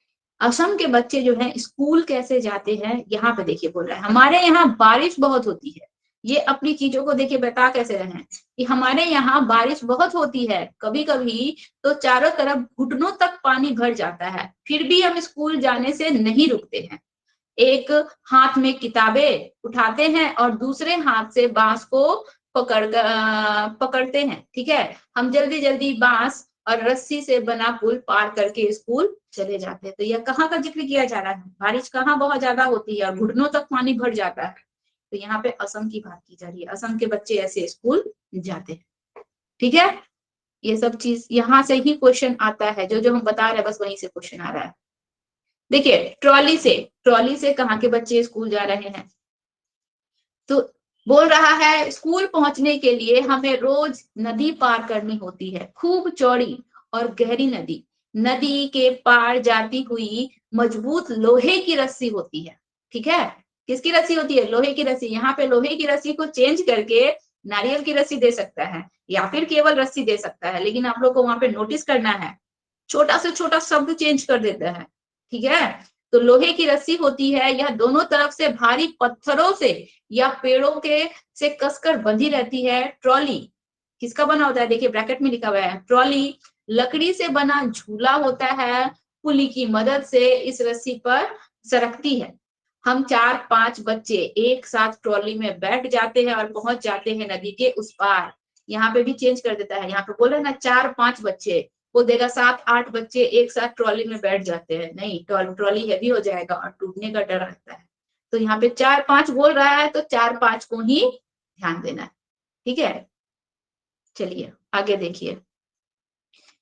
असम के बच्चे जो हैं स्कूल कैसे जाते हैं, यहाँ पे देखिए बोल रहा है हमारे यहाँ बारिश बहुत होती है। ये अपनी चीजों को देखिए बता कैसे रहे हैं कि हमारे यहाँ बारिश बहुत होती है, कभी कभी तो चारों तरफ घुटनों तक पानी भर जाता है, फिर भी हम स्कूल जाने से नहीं रुकते हैं। एक हाथ में किताबें उठाते हैं और दूसरे हाथ से बांस को पकड़ते हैं। ठीक है, हम जल्दी जल्दी बांस और रस्सी से बना पुल पार करके स्कूल चले जाते हैं। तो यह कहाँ का जिक्र किया जा रहा है? बारिश कहाँ बहुत ज्यादा होती है और घुटनों तक पानी भर जाता है। तो यहाँ पे असम की बात की जा रही है। असम के बच्चे ऐसे स्कूल जाते हैं। ठीक है, ये सब चीज यहाँ से ही क्वेश्चन आता है। जो जो हम बता रहे हैं बस वहीं से क्वेश्चन आ रहा है। देखिए, ट्रॉली से कहाँ के बच्चे स्कूल जा रहे हैं? तो बोल रहा है स्कूल पहुंचने के लिए हमें रोज नदी पार करनी होती है, खूब चौड़ी और गहरी नदी। नदी के पार जाती हुई मजबूत लोहे की रस्सी होती है। ठीक है, किसकी रस्सी होती है? लोहे की रस्सी। यहाँ पे लोहे की रस्सी को चेंज करके नारियल की रस्सी दे सकता है, या फिर केवल रस्सी दे सकता है। लेकिन आप लोग को वहां पे नोटिस करना है, छोटा से छोटा शब्द चेंज कर देता है। ठीक है, तो लोहे की रस्सी होती है, यह दोनों तरफ से भारी पत्थरों से या पेड़ों के से कसकर बंधी रहती है। ट्रॉली किसका बना होता है? देखिए ब्रैकेट में लिखा हुआ है, ट्रॉली लकड़ी से बना झूला होता है। पुली की मदद से इस रस्सी पर सरकती है। हम 4-5 बच्चे एक साथ ट्रॉली में बैठ जाते हैं और पहुंच जाते हैं नदी के उस पार। यहाँ पे भी चेंज कर देता है, यहाँ पे बोल रहे ना 4-5 बच्चे, वो देगा 7-8 बच्चे एक साथ ट्रॉली में बैठ जाते हैं। नहीं, ट्रॉली हैवी हो जाएगा और टूटने का डर रहता है। तो यहाँ पे 4-5 बोल रहा है, तो 4-5 को ही ध्यान देना है। ठीक है, चलिए आगे देखिए।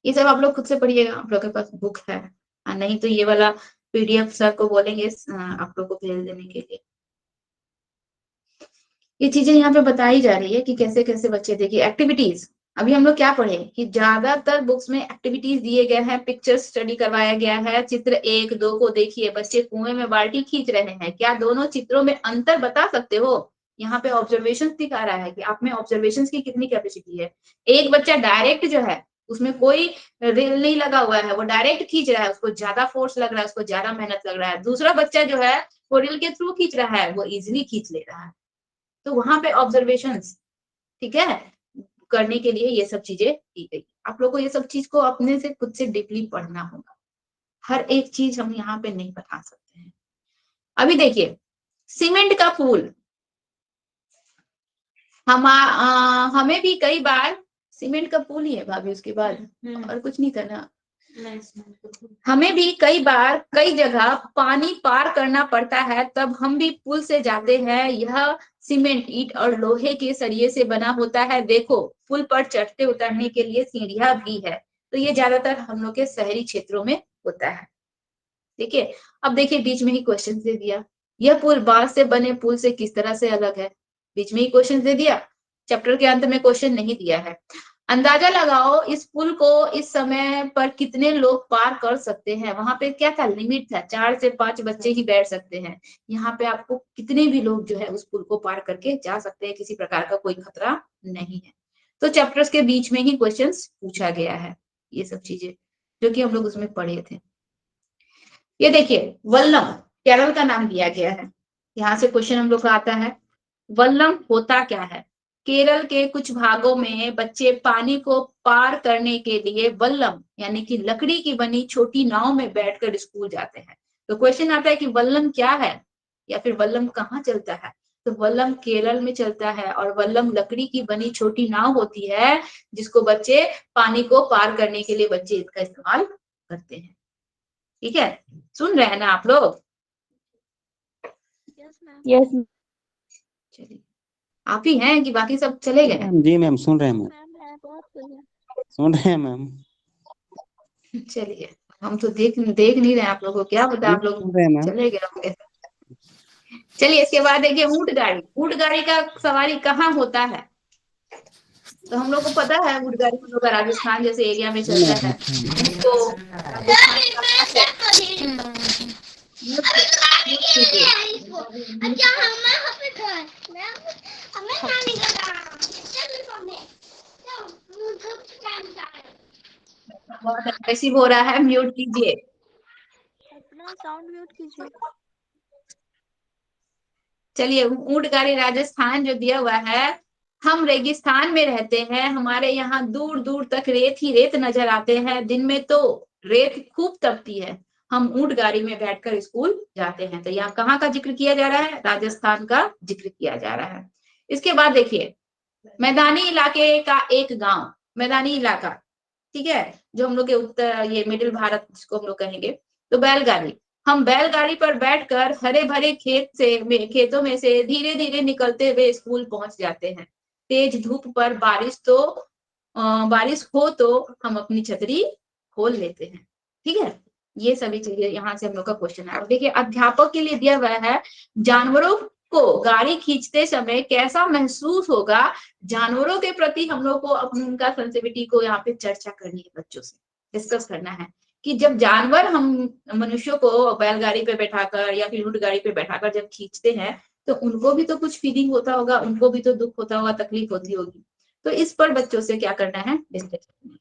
ये सब आप लोग खुद से पढ़िएगा, आप लोग के पास बुक है, नहीं तो ये वाला पीडीएफ सर को बोलेंगे आप लोग को भेज देने के लिए। ये चीजें यहाँ पे बताई जा रही है कि कैसे कैसे बच्चे। देखिए एक्टिविटीज, अभी हम लोग क्या पढ़े कि ज्यादातर बुक्स में एक्टिविटीज दिए गए हैं, पिक्चर स्टडी करवाया गया है। चित्र 1-2 को देखिए, बच्चे कुएं में बाल्टी खींच रहे हैं। क्या दोनों चित्रों में अंतर बता सकते हो? यहाँ पे ऑब्जर्वेशन दिखा रहा है कि आप में ऑब्जर्वेशन की कितनी कैपेसिटी है। एक बच्चा डायरेक्ट जो है, उसमें कोई रील नहीं लगा हुआ है, वो डायरेक्ट खींच रहा है, उसको ज्यादा फोर्स लग रहा है, उसको ज्यादा मेहनत लग रहा है। दूसरा बच्चा जो है वो रील के थ्रू खींच रहा है, वो इजिली खींच ले रहा है। तो वहां पे ऑब्जर्वेशंस, ठीक है, करने के लिए ये सब चीजें की गई। आप लोग को ये सब चीज को अपने से खुद से डीपली पढ़ना होगा। हर एक चीज हम यहाँ पे नहीं बता सकते हैं। अभी देखिए सीमेंट का पुल, हमें भी कई बार सीमेंट का पुल ही है भाभी, उसके बाद और कुछ नहीं था ना। हमें भी कई बार कई जगह पानी पार करना पड़ता है, तब हम भी पुल से जाते हैं। यह सीमेंट, ईंट और लोहे के सरिये से बना होता है। देखो पुल पर चढ़ते उतरने के लिए सीढ़ियां भी है। तो ये ज्यादातर हम लोग के शहरी क्षेत्रों में होता है। ठीक है। अब देखिए बीच में ही क्वेश्चन दे दिया, यह पुल बांस से बने पुल से किस तरह से अलग है। बीच में ही क्वेश्चन दे दिया, चैप्टर के अंत में क्वेश्चन नहीं दिया है। अंदाजा लगाओ इस पुल को इस समय पर कितने लोग पार कर सकते हैं। वहां पे क्या था, लिमिट था, 4 से 5 बच्चे ही बैठ सकते हैं। यहाँ पे आपको कितने भी लोग जो है उस पुल को पार करके जा सकते हैं, किसी प्रकार का कोई खतरा नहीं है। तो चैप्टर्स के बीच में ही क्वेश्चंस पूछा गया है, ये सब चीजें जो कि हम लोग उसमें पढ़े थे। ये देखिए वल्लम केरल का नाम दिया गया है, यहाँ से क्वेश्चन हम लोग का आता है। वल्लम होता क्या है। केरल के कुछ भागों में बच्चे पानी को पार करने के लिए वल्लम यानी कि लकड़ी की बनी छोटी नाव में बैठकर स्कूल जाते हैं। तो क्वेश्चन आता है कि वल्लम क्या है या फिर वल्लम कहाँ चलता है। तो वल्लम केरल में चलता है और वल्लम लकड़ी की बनी छोटी नाव होती है जिसको बच्चे पानी को पार करने के लिए बच्चे इसका इस्तेमाल करते हैं। ठीक है, सुन रहे हैं ना आप लोग। यस चलिए, आप ही हैं कि बाकी सब चले गए। जी मैम सुन रहे हैं मैम, सुन रहे हैं मैम, चलिए, हम तो देख नहीं रहे आप लोगों को, क्या पता आप लोग सुन रहे हैं मैम। चले गए होंगे। चलिए इसके बाद देखिए ऊंट गाड़ी। ऊंट गाड़ी का सवारी कहाँ होता है। तो हम लोग को पता है ऊंट गाड़ी हम लोग का राजस्थान जैसे एरिया में चलता है। तो बहुत अग्रेसिव हो रहा है, म्यूट कीजिए। अपना साउंड म्यूट कीजिए। चलिए ऊंट गाड़ी राजस्थान जो दिया हुआ है, हम रेगिस्तान में रहते हैं, हमारे यहाँ दूर दूर तक रेत ही रेत नजर आते हैं, दिन में तो रेत खूब तपती है। हम ऊंट गाड़ी में बैठकर स्कूल जाते हैं। तो यहाँ कहाँ का जिक्र किया जा रहा है, राजस्थान का जिक्र किया जा रहा है। इसके बाद देखिए मैदानी इलाके का एक गांव, मैदानी इलाका, ठीक है, जो हम लोग के उत्तर ये मिडिल भारत जिसको हम लोग कहेंगे। तो बैलगाड़ी, हम बैलगाड़ी पर बैठकर हरे भरे खेतों में से धीरे धीरे निकलते हुए स्कूल पहुंच जाते हैं। तेज धूप पर बारिश हो तो हम अपनी छतरी खोल लेते हैं। ठीक है, ये सभी चीजें यहाँ से हम लोग का क्वेश्चन है। देखिए अध्यापक के लिए दिया हुआ है, जानवरों को गाड़ी खींचते समय कैसा महसूस होगा। जानवरों के प्रति हम लोग को उनका सेंसिटिविटी को यहाँ पे चर्चा करनी है, बच्चों से डिस्कस करना है कि जब जानवर हम मनुष्यों को बैलगाड़ी पे बैठाकर या फिर ऊंट गाड़ी पे बैठाकर जब खींचते हैं तो उनको भी तो कुछ फीलिंग होता होगा, उनको भी तो दुख होता होगा, तकलीफ होती होगी। तो इस पर बच्चों से क्या करना है, डिस्कस करना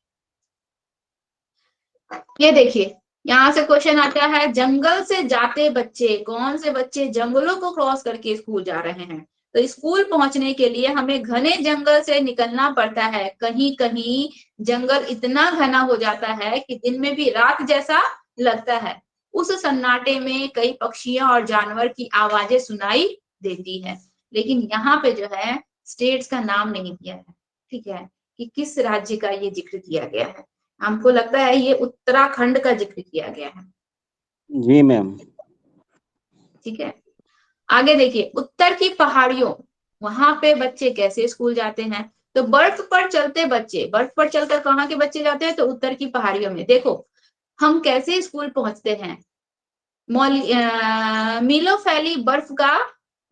है। ये देखिए यहाँ से क्वेश्चन आता है, जंगल से जाते बच्चे, कौन से बच्चे जंगलों को क्रॉस करके स्कूल जा रहे हैं। तो स्कूल पहुंचने के लिए हमें घने जंगल से निकलना पड़ता है। कहीं कहीं जंगल इतना घना हो जाता है कि दिन में भी रात जैसा लगता है। उस सन्नाटे में कई पक्षियों और जानवर की आवाजें सुनाई देती है। लेकिन यहाँ पे जो है स्टेट्स का नाम नहीं दिया है, ठीक है, कि किस राज्य का ये जिक्र किया गया है। हमको लगता है ये उत्तराखंड का जिक्र किया गया है। जी मैम। ठीक है, आगे देखिए उत्तर की पहाड़ियों, वहां पे बच्चे कैसे स्कूल जाते हैं। तो बर्फ पर चलते बच्चे, बर्फ पर चलकर कहाँ के बच्चे जाते हैं, तो उत्तर की पहाड़ियों में। देखो हम कैसे स्कूल पहुंचते हैं, मीलों फैली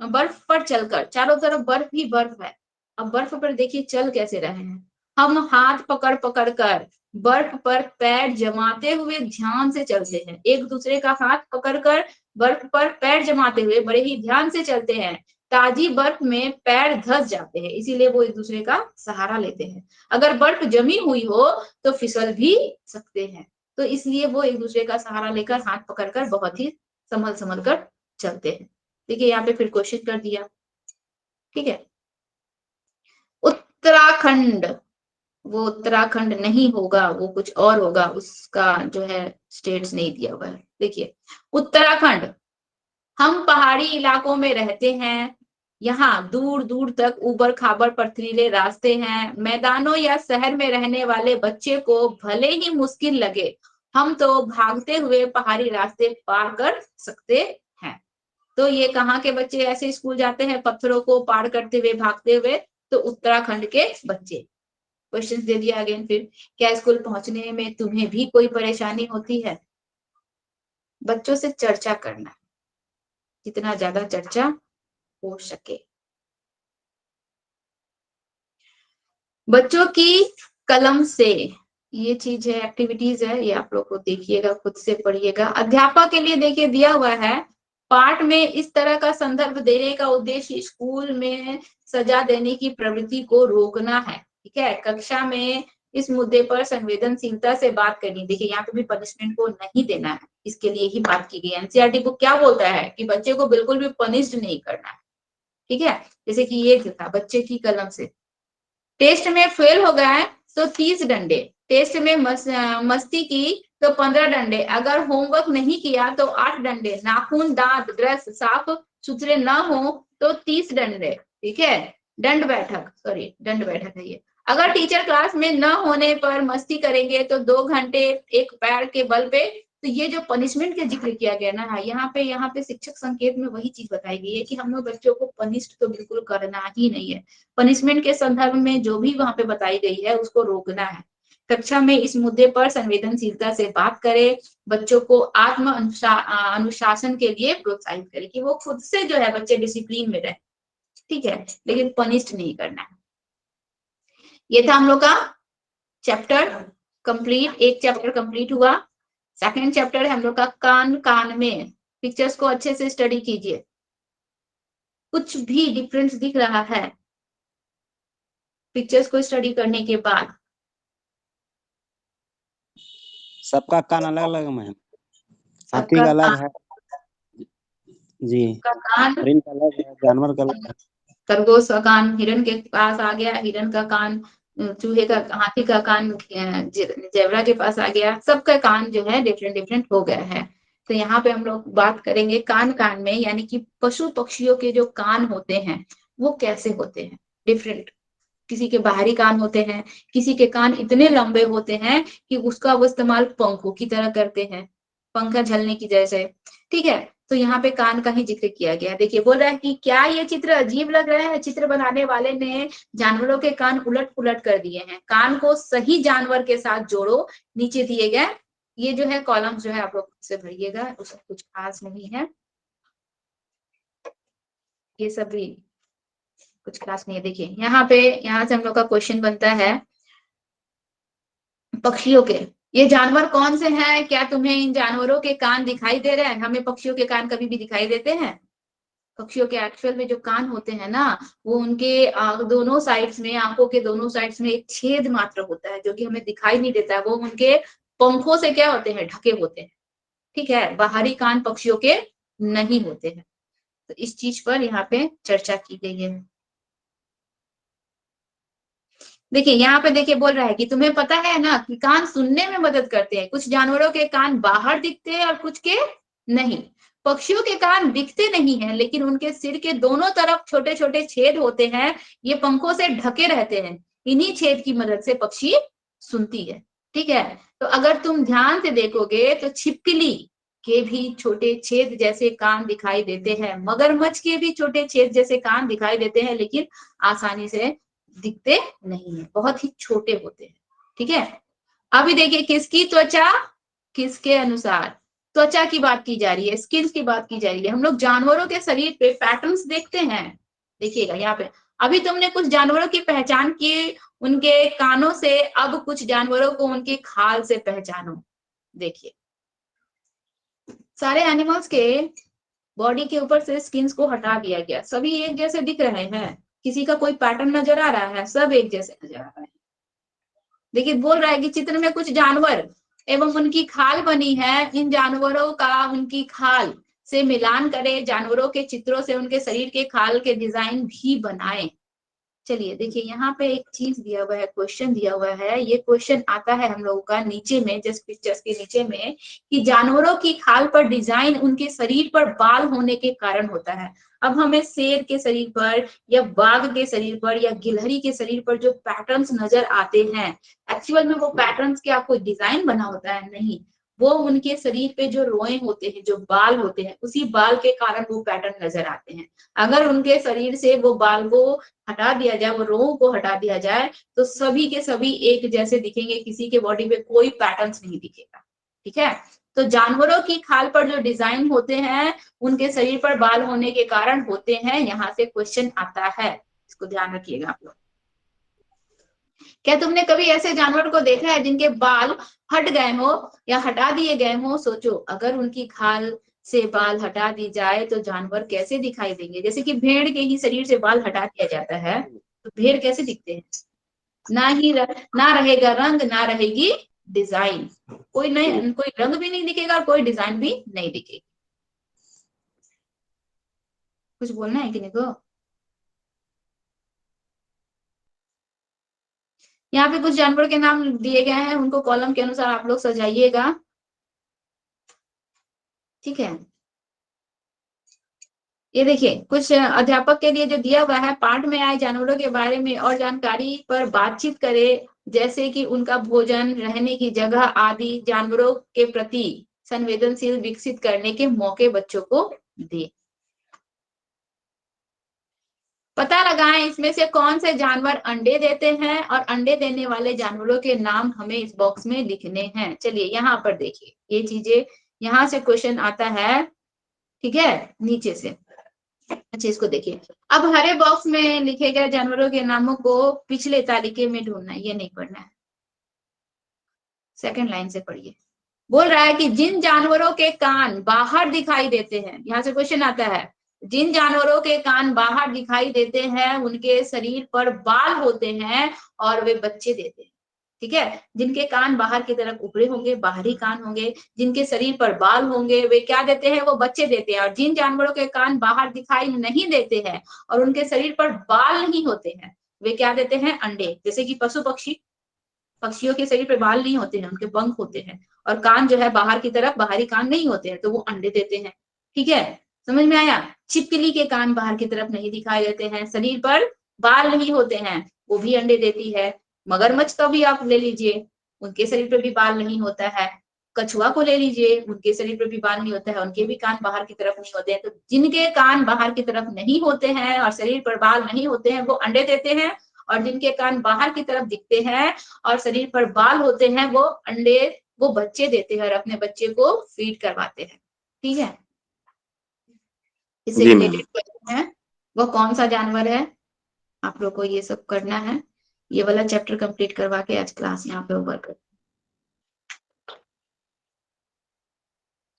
बर्फ पर चलकर, चारों तरफ बर्फ ही बर्फ है। अब बर्फ पर देखिए चल कैसे रहे हैं, हम हाथ पकड़ पकड़ कर बर्फ पर पैर जमाते हुए ध्यान से चलते हैं। एक दूसरे का हाथ पकड़कर बर्फ पर पैर जमाते हुए बड़े ही ध्यान से चलते हैं। ताजी बर्फ में पैर धंस जाते हैं, इसीलिए वो एक दूसरे का सहारा लेते हैं। अगर बर्फ जमी हुई हो तो फिसल भी सकते हैं, तो इसलिए वो एक दूसरे का सहारा लेकर हाथ पकड़कर बहुत ही संभल संभल कर चलते हैं। देखिए यहाँ पे फिर क्वेश्चन कर दिया। ठीक है, उत्तराखंड, वो उत्तराखंड नहीं होगा, वो कुछ और होगा, उसका जो है स्टेट्स नहीं दिया हुआ है। देखिए उत्तराखंड, हम पहाड़ी इलाकों में रहते हैं, यहाँ दूर दूर तक ऊबड़ खाबड़ पथरीले रास्ते हैं। मैदानों या शहर में रहने वाले बच्चे को भले ही मुश्किल लगे, हम तो भागते हुए पहाड़ी रास्ते पार कर सकते हैं। तो ये कहाँ के बच्चे ऐसे स्कूल जाते हैं, पत्थरों को पार करते हुए, भागते हुए। तो उत्तराखंड के बच्चे। क्वेश्चन दे दिया अगेन फिर, क्या स्कूल पहुंचने में तुम्हें भी कोई परेशानी होती है। बच्चों से चर्चा करना, जितना ज्यादा चर्चा हो सके। बच्चों की कलम से, ये चीज है, एक्टिविटीज है, ये आप लोग को देखिएगा, खुद से पढ़िएगा। अध्यापक के लिए देखिए दिया हुआ है, पाठ में इस तरह का संदर्भ देने का उद्देश्य स्कूल में सजा देने की प्रवृत्ति को रोकना है। ठीक है, कक्षा में इस मुद्दे पर संवेदनशीलता से बात करनी। देखिए यहाँ पे भी पनिशमेंट को नहीं देना है, इसके लिए ही बात की गई। एनसीईआरटी बुक क्या बोलता है कि बच्चे को बिल्कुल भी पनिश्ड नहीं करना है। ठीक है, जैसे कि ये था, बच्चे की कलम से टेस्ट में फेल हो गया है तो 30 डंडे, टेस्ट में मस्ती की तो 15 डंडे, अगर होमवर्क नहीं किया तो 8 डंडे, नाखून दांत ब्रश साफ सुथरे ना हो तो 30 डंडे। ठीक है, दंड बैठक, सॉरी दंड बैठक है ये। अगर टीचर क्लास में न होने पर मस्ती करेंगे तो 2 घंटे एक पैर के बल पे। तो ये जो पनिशमेंट का जिक्र किया गया ना, यहाँ पे शिक्षक संकेत में वही चीज बताई गई है कि हम लोग बच्चों को पनिश्ड तो बिल्कुल करना ही नहीं है। पनिशमेंट के संदर्भ में जो भी वहां पे बताई गई है उसको रोकना है। कक्षा में इस मुद्दे पर संवेदनशीलता से बात करें, बच्चों को आत्म अनुशासन के लिए प्रोत्साहित करें कि वो खुद से जो है बच्चे डिसिप्लिन में रहे। ठीक है, लेकिन पनिश्ड नहीं करना है। ये था हम लोग का चैप्टर कंप्लीट, एक चैप्टर कंप्लीट हुआ। सेकंड चैप्टर है हम लोग का कान कान में। पिक्चर्स को अच्छे से स्टडी कीजिए, कुछ भी डिफरेंस दिख रहा है पिक्चर्स को स्टडी करने के बाद? सबका कान अलग अलग है मैम, हाथी का अलग है जी, कान, हरिण का अलग है, जानवर का अलग है। खरगोश का कान हिरण के पास आ गया, हिरण का कान चूहे का, हाथी का कान जेब्रा के पास आ गया। सबका कान जो है डिफरेंट डिफरेंट हो गया है। तो यहाँ पे हम लोग बात करेंगे कान कान में, यानी कि पशु पक्षियों के जो कान होते हैं वो कैसे होते हैं डिफरेंट। किसी के बाहरी कान होते हैं, किसी के कान इतने लंबे होते हैं कि उसका वो इस्तेमाल पंखों की तरह करते हैं, पंखा झलने की जैसे। ठीक है, तो यहाँ पे कान का ही जिक्र किया गया। देखिए बोल रहा है कि क्या ये चित्र अजीब लग रहा है, चित्र बनाने वाले ने जानवरों के कान उलट पुलट कर दिए हैं, कान को सही जानवर के साथ जोड़ो। नीचे दिए गए ये जो है कॉलम जो है आप लोग से भरिएगा, उसमें कुछ खास नहीं है, ये सब भी कुछ खास नहीं है। देखिए यहाँ पे, यहाँ से हम लोग का क्वेश्चन बनता है पक्षियों के, ये जानवर कौन से हैं, क्या तुम्हें इन जानवरों के कान दिखाई दे रहे हैं? हमें पक्षियों के कान कभी भी दिखाई देते हैं? पक्षियों के एक्चुअल में जो कान होते हैं ना, वो उनके दोनों साइड्स में, आंखों के दोनों साइड्स में एक छेद मात्र होता है जो कि हमें दिखाई नहीं देता है। वो उनके पंखों से क्या होते हैं, ढके होते हैं। ठीक है, बाहरी कान पक्षियों के नहीं होते हैं। तो इस चीज पर यहाँ पे चर्चा की गई है। देखिए यहाँ पे देखिए बोल रहा है कि तुम्हें पता है ना कि कान सुनने में मदद करते हैं, कुछ जानवरों के कान बाहर दिखते हैं और कुछ के नहीं। पक्षियों के कान दिखते नहीं हैं, लेकिन उनके सिर के दोनों तरफ छोटे छोटे छेद होते हैं, ये पंखों से ढके रहते हैं। इन्हीं छेद की मदद से पक्षी सुनती है। ठीक है, तो अगर तुम ध्यान से देखोगे तो छिपकली के भी छोटे छेद जैसे कान दिखाई देते हैं, मगरमच्छ के भी छोटे छेद जैसे कान दिखाई देते हैं, लेकिन आसानी से दिखते नहीं है, बहुत ही छोटे होते हैं। ठीक है, अभी देखिए किसकी त्वचा, किसके अनुसार त्वचा की बात की जा रही है, स्किन्स की बात की जा रही है। हम लोग जानवरों के शरीर पे पैटर्न्स देखते हैं, देखिएगा यहाँ पे। अभी तुमने कुछ जानवरों की पहचान की उनके कानों से, अब कुछ जानवरों को उनके खाल से पहचानो। देखिए सारे एनिमल्स के बॉडी के ऊपर से स्किन्स को हटा दिया गया, सभी एक जैसे दिख रहे हैं, किसी का कोई पैटर्न नजर आ रहा है, सब एक जैसे नजर आ रहे हैं। देखिए बोल रहा है कि चित्र में कुछ जानवर एवं उनकी खाल बनी है, इन जानवरों का उनकी खाल से मिलान करें, जानवरों के चित्रों से उनके शरीर के खाल के डिजाइन भी बनाएं। चलिए देखिए यहाँ पे एक चीज दिया हुआ है, क्वेश्चन दिया हुआ है। ये क्वेश्चन आता है हम लोगों का नीचे में, जस्ट पिक्चर्स के नीचे में, कि जानवरों की खाल पर डिजाइन उनके शरीर पर बाल होने के कारण होता है। अब हमें शेर के शरीर पर या बाघ के शरीर पर या गिलहरी के शरीर पर जो पैटर्न्स नजर आते हैं, एक्चुअल में वो पैटर्न्स क्या कोई डिजाइन बना होता है? नहीं, वो उनके शरीर पे जो रोए होते हैं, जो बाल होते हैं, उसी बाल के कारण वो पैटर्न नजर आते हैं। अगर उनके शरीर से वो बाल को हटा दिया जाए, वो रोम को हटा दिया जाए, तो सभी के सभी एक जैसे दिखेंगे, किसी के बॉडी पे कोई पैटर्न्स नहीं दिखेगा। ठीक है, तो जानवरों की खाल पर जो डिजाइन होते हैं उनके शरीर पर बाल होने के कारण होते हैं, यहाँ से क्वेश्चन आता है, इसको ध्यान रखिएगा आप लोग। क्या तुमने कभी ऐसे जानवर को देखा है जिनके बाल हट गए हो या हटा दिए गए हो? सोचो, अगर उनकी खाल से बाल हटा दी जाए तो जानवर कैसे दिखाई देंगे? जैसे कि भेड़ के ही शरीर से बाल हटा दिया जाता है तो भेड़ कैसे दिखते हैं? ना रहेगा रंग, ना रहेगी डिजाइन, कोई रंग भी नहीं दिखेगा और कोई डिजाइन भी नहीं दिखेगी। कुछ बोलना है कि नहीं को? यहाँ पे कुछ जानवर के नाम दिए गए हैं, उनको कॉलम के अनुसार आप लोग सजाइएगा, ठीक है। ये देखिए, कुछ अध्यापक के लिए जो दिया हुआ है, पाठ में आए जानवरों के बारे में और जानकारी पर बातचीत करे, जैसे कि उनका भोजन, रहने की जगह आदि, जानवरों के प्रति संवेदनशील विकसित करने के मौके बच्चों को दे। पता लगाएं इसमें से कौन से जानवर अंडे देते हैं और अंडे देने वाले जानवरों के नाम हमें इस बॉक्स में लिखने हैं। चलिए यहाँ पर देखिए, ये चीजें यहाँ से क्वेश्चन आता है, ठीक है, नीचे से। अच्छा, इसको देखिए, अब हरे बॉक्स में लिखे गए जानवरों के नामों को पिछले तालिके में ढूंढना है, ये नहीं पढ़ना है, सेकंड लाइन से पढ़िए। बोल रहा है कि जिन जानवरों के कान बाहर दिखाई देते हैं, यहाँ से क्वेश्चन आता है, जिन जानवरों के कान बाहर दिखाई देते हैं उनके शरीर पर बाल होते हैं और वे बच्चे देते हैं, ठीक है। जिनके कान बाहर की तरफ उभरे होंगे, बाहरी कान होंगे, जिनके शरीर पर बाल होंगे, वे क्या देते हैं? वो बच्चे देते हैं। और जिन जानवरों के कान बाहर दिखाई नहीं देते हैं और उनके शरीर पर बाल नहीं होते हैं, वे क्या देते हैं? अंडे। जैसे कि पशु पक्षी, पक्षियों के शरीर पर बाल नहीं होते हैं, उनके पंख होते हैं और कान जो है बाहर की तरफ, बाहरी कान नहीं होते हैं, तो वो अंडे देते हैं, ठीक है। समझ में आया? छिपकली के कान बाहर की तरफ नहीं दिखाई देते हैं, शरीर पर बाल नहीं होते हैं, वो भी अंडे देती है। मगरमच्छ का भी आप ले लीजिए, उनके शरीर पर भी बाल नहीं होता है। कछुआ को ले लीजिए, उनके शरीर पर भी बाल नहीं होता है, उनके भी कान बाहर की तरफ नहीं होते हैं। तो जिनके कान बाहर की तरफ नहीं होते हैं और शरीर पर बाल नहीं होते हैं, वो अंडे देते हैं, और जिनके कान बाहर की तरफ दिखते हैं और शरीर पर बाल होते हैं, वो बच्चे देते हैं और अपने बच्चे को फीड करवाते हैं, ठीक है। इससे रिलेटेड क्वेश्चन है, वो कौन सा जानवर है? आप लोग को ये सब करना है, ये वाला चैप्टर कंप्लीट करवा के आज क्लास यहाँ पे ओवर कर।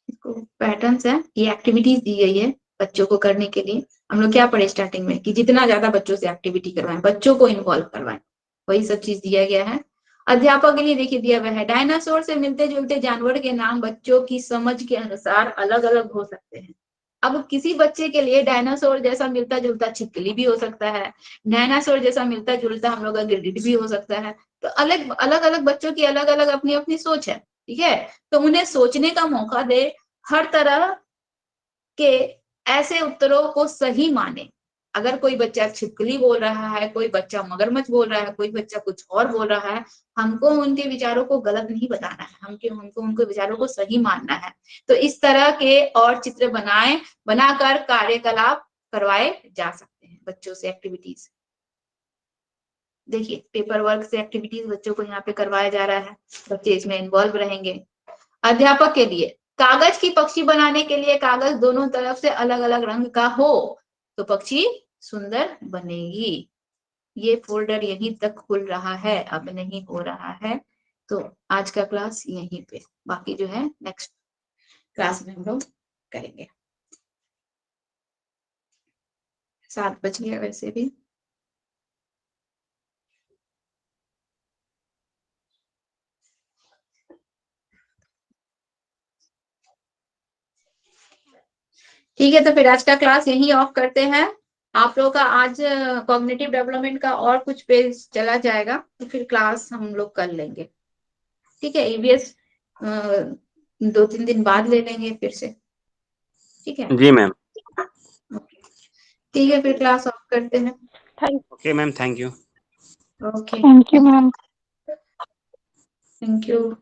इसको पैटर्न्स है, ये एक्टिविटीज दी गई है बच्चों को करने के लिए। हम लोग क्या पढ़े स्टार्टिंग में कि जितना ज्यादा बच्चों से एक्टिविटी करवाएं, बच्चों को इन्वॉल्व करवाएं, वही सब चीज दिया गया है। अध्यापक के लिए देखिए दिया हुआ है, डायनासोर से मिलते जुलते जानवर के नाम बच्चों की समझ के अनुसार अलग अलग हो सकते हैं। अब किसी बच्चे के लिए डायनासोर जैसा मिलता जुलता छिपकली भी हो सकता है, डायनासोर जैसा मिलता जुलता हम लोग का गिरगिट भी हो सकता है। तो अलग अलग बच्चों की अलग अलग अपनी अपनी सोच है, ठीक है। तो उन्हें सोचने का मौका दे, हर तरह के ऐसे उत्तरों को सही माने। अगर कोई बच्चा छिपकली बोल रहा है, कोई बच्चा मगरमच्छ बोल रहा है, कोई बच्चा कुछ और बोल रहा है, हमको उनके विचारों को गलत नहीं बताना है, हमको उनके विचारों को सही मानना है। तो इस तरह के और चित्र बनाकर कार्यकलाप करवाए जा सकते हैं बच्चों से, एक्टिविटीज। देखिए, पेपर वर्क से एक्टिविटीज बच्चों को यहाँ पे करवाया जा रहा है, बच्चे इसमें इन्वॉल्व रहेंगे। अध्यापक के लिए, कागज की पक्षी बनाने के लिए कागज दोनों तरफ से अलग अलग रंग का हो तो पक्षी सुंदर बनेगी। ये फोल्डर यहीं तक खुल रहा है, अब नहीं हो रहा है। तो आज का क्लास यहीं पे, बाकी जो है नेक्स्ट क्लास में हम लोग करेंगे। 7 बज गया वैसे भी। ठीक है, तो फिर आज का क्लास यहीं ऑफ करते हैं। आप लोगों का आज कॉग्निटिव डेवलपमेंट का और कुछ पेज चला जाएगा, तो फिर क्लास हम लोग कर लेंगे, ठीक है। ईवीएस 2-3 दिन बाद ले लेंगे फिर से, ठीक है जी मैम। ठीक है, फिर क्लास ऑफ करते हैं। Okay ma'am, thank you. Okay, thank you ma'am. Thank you.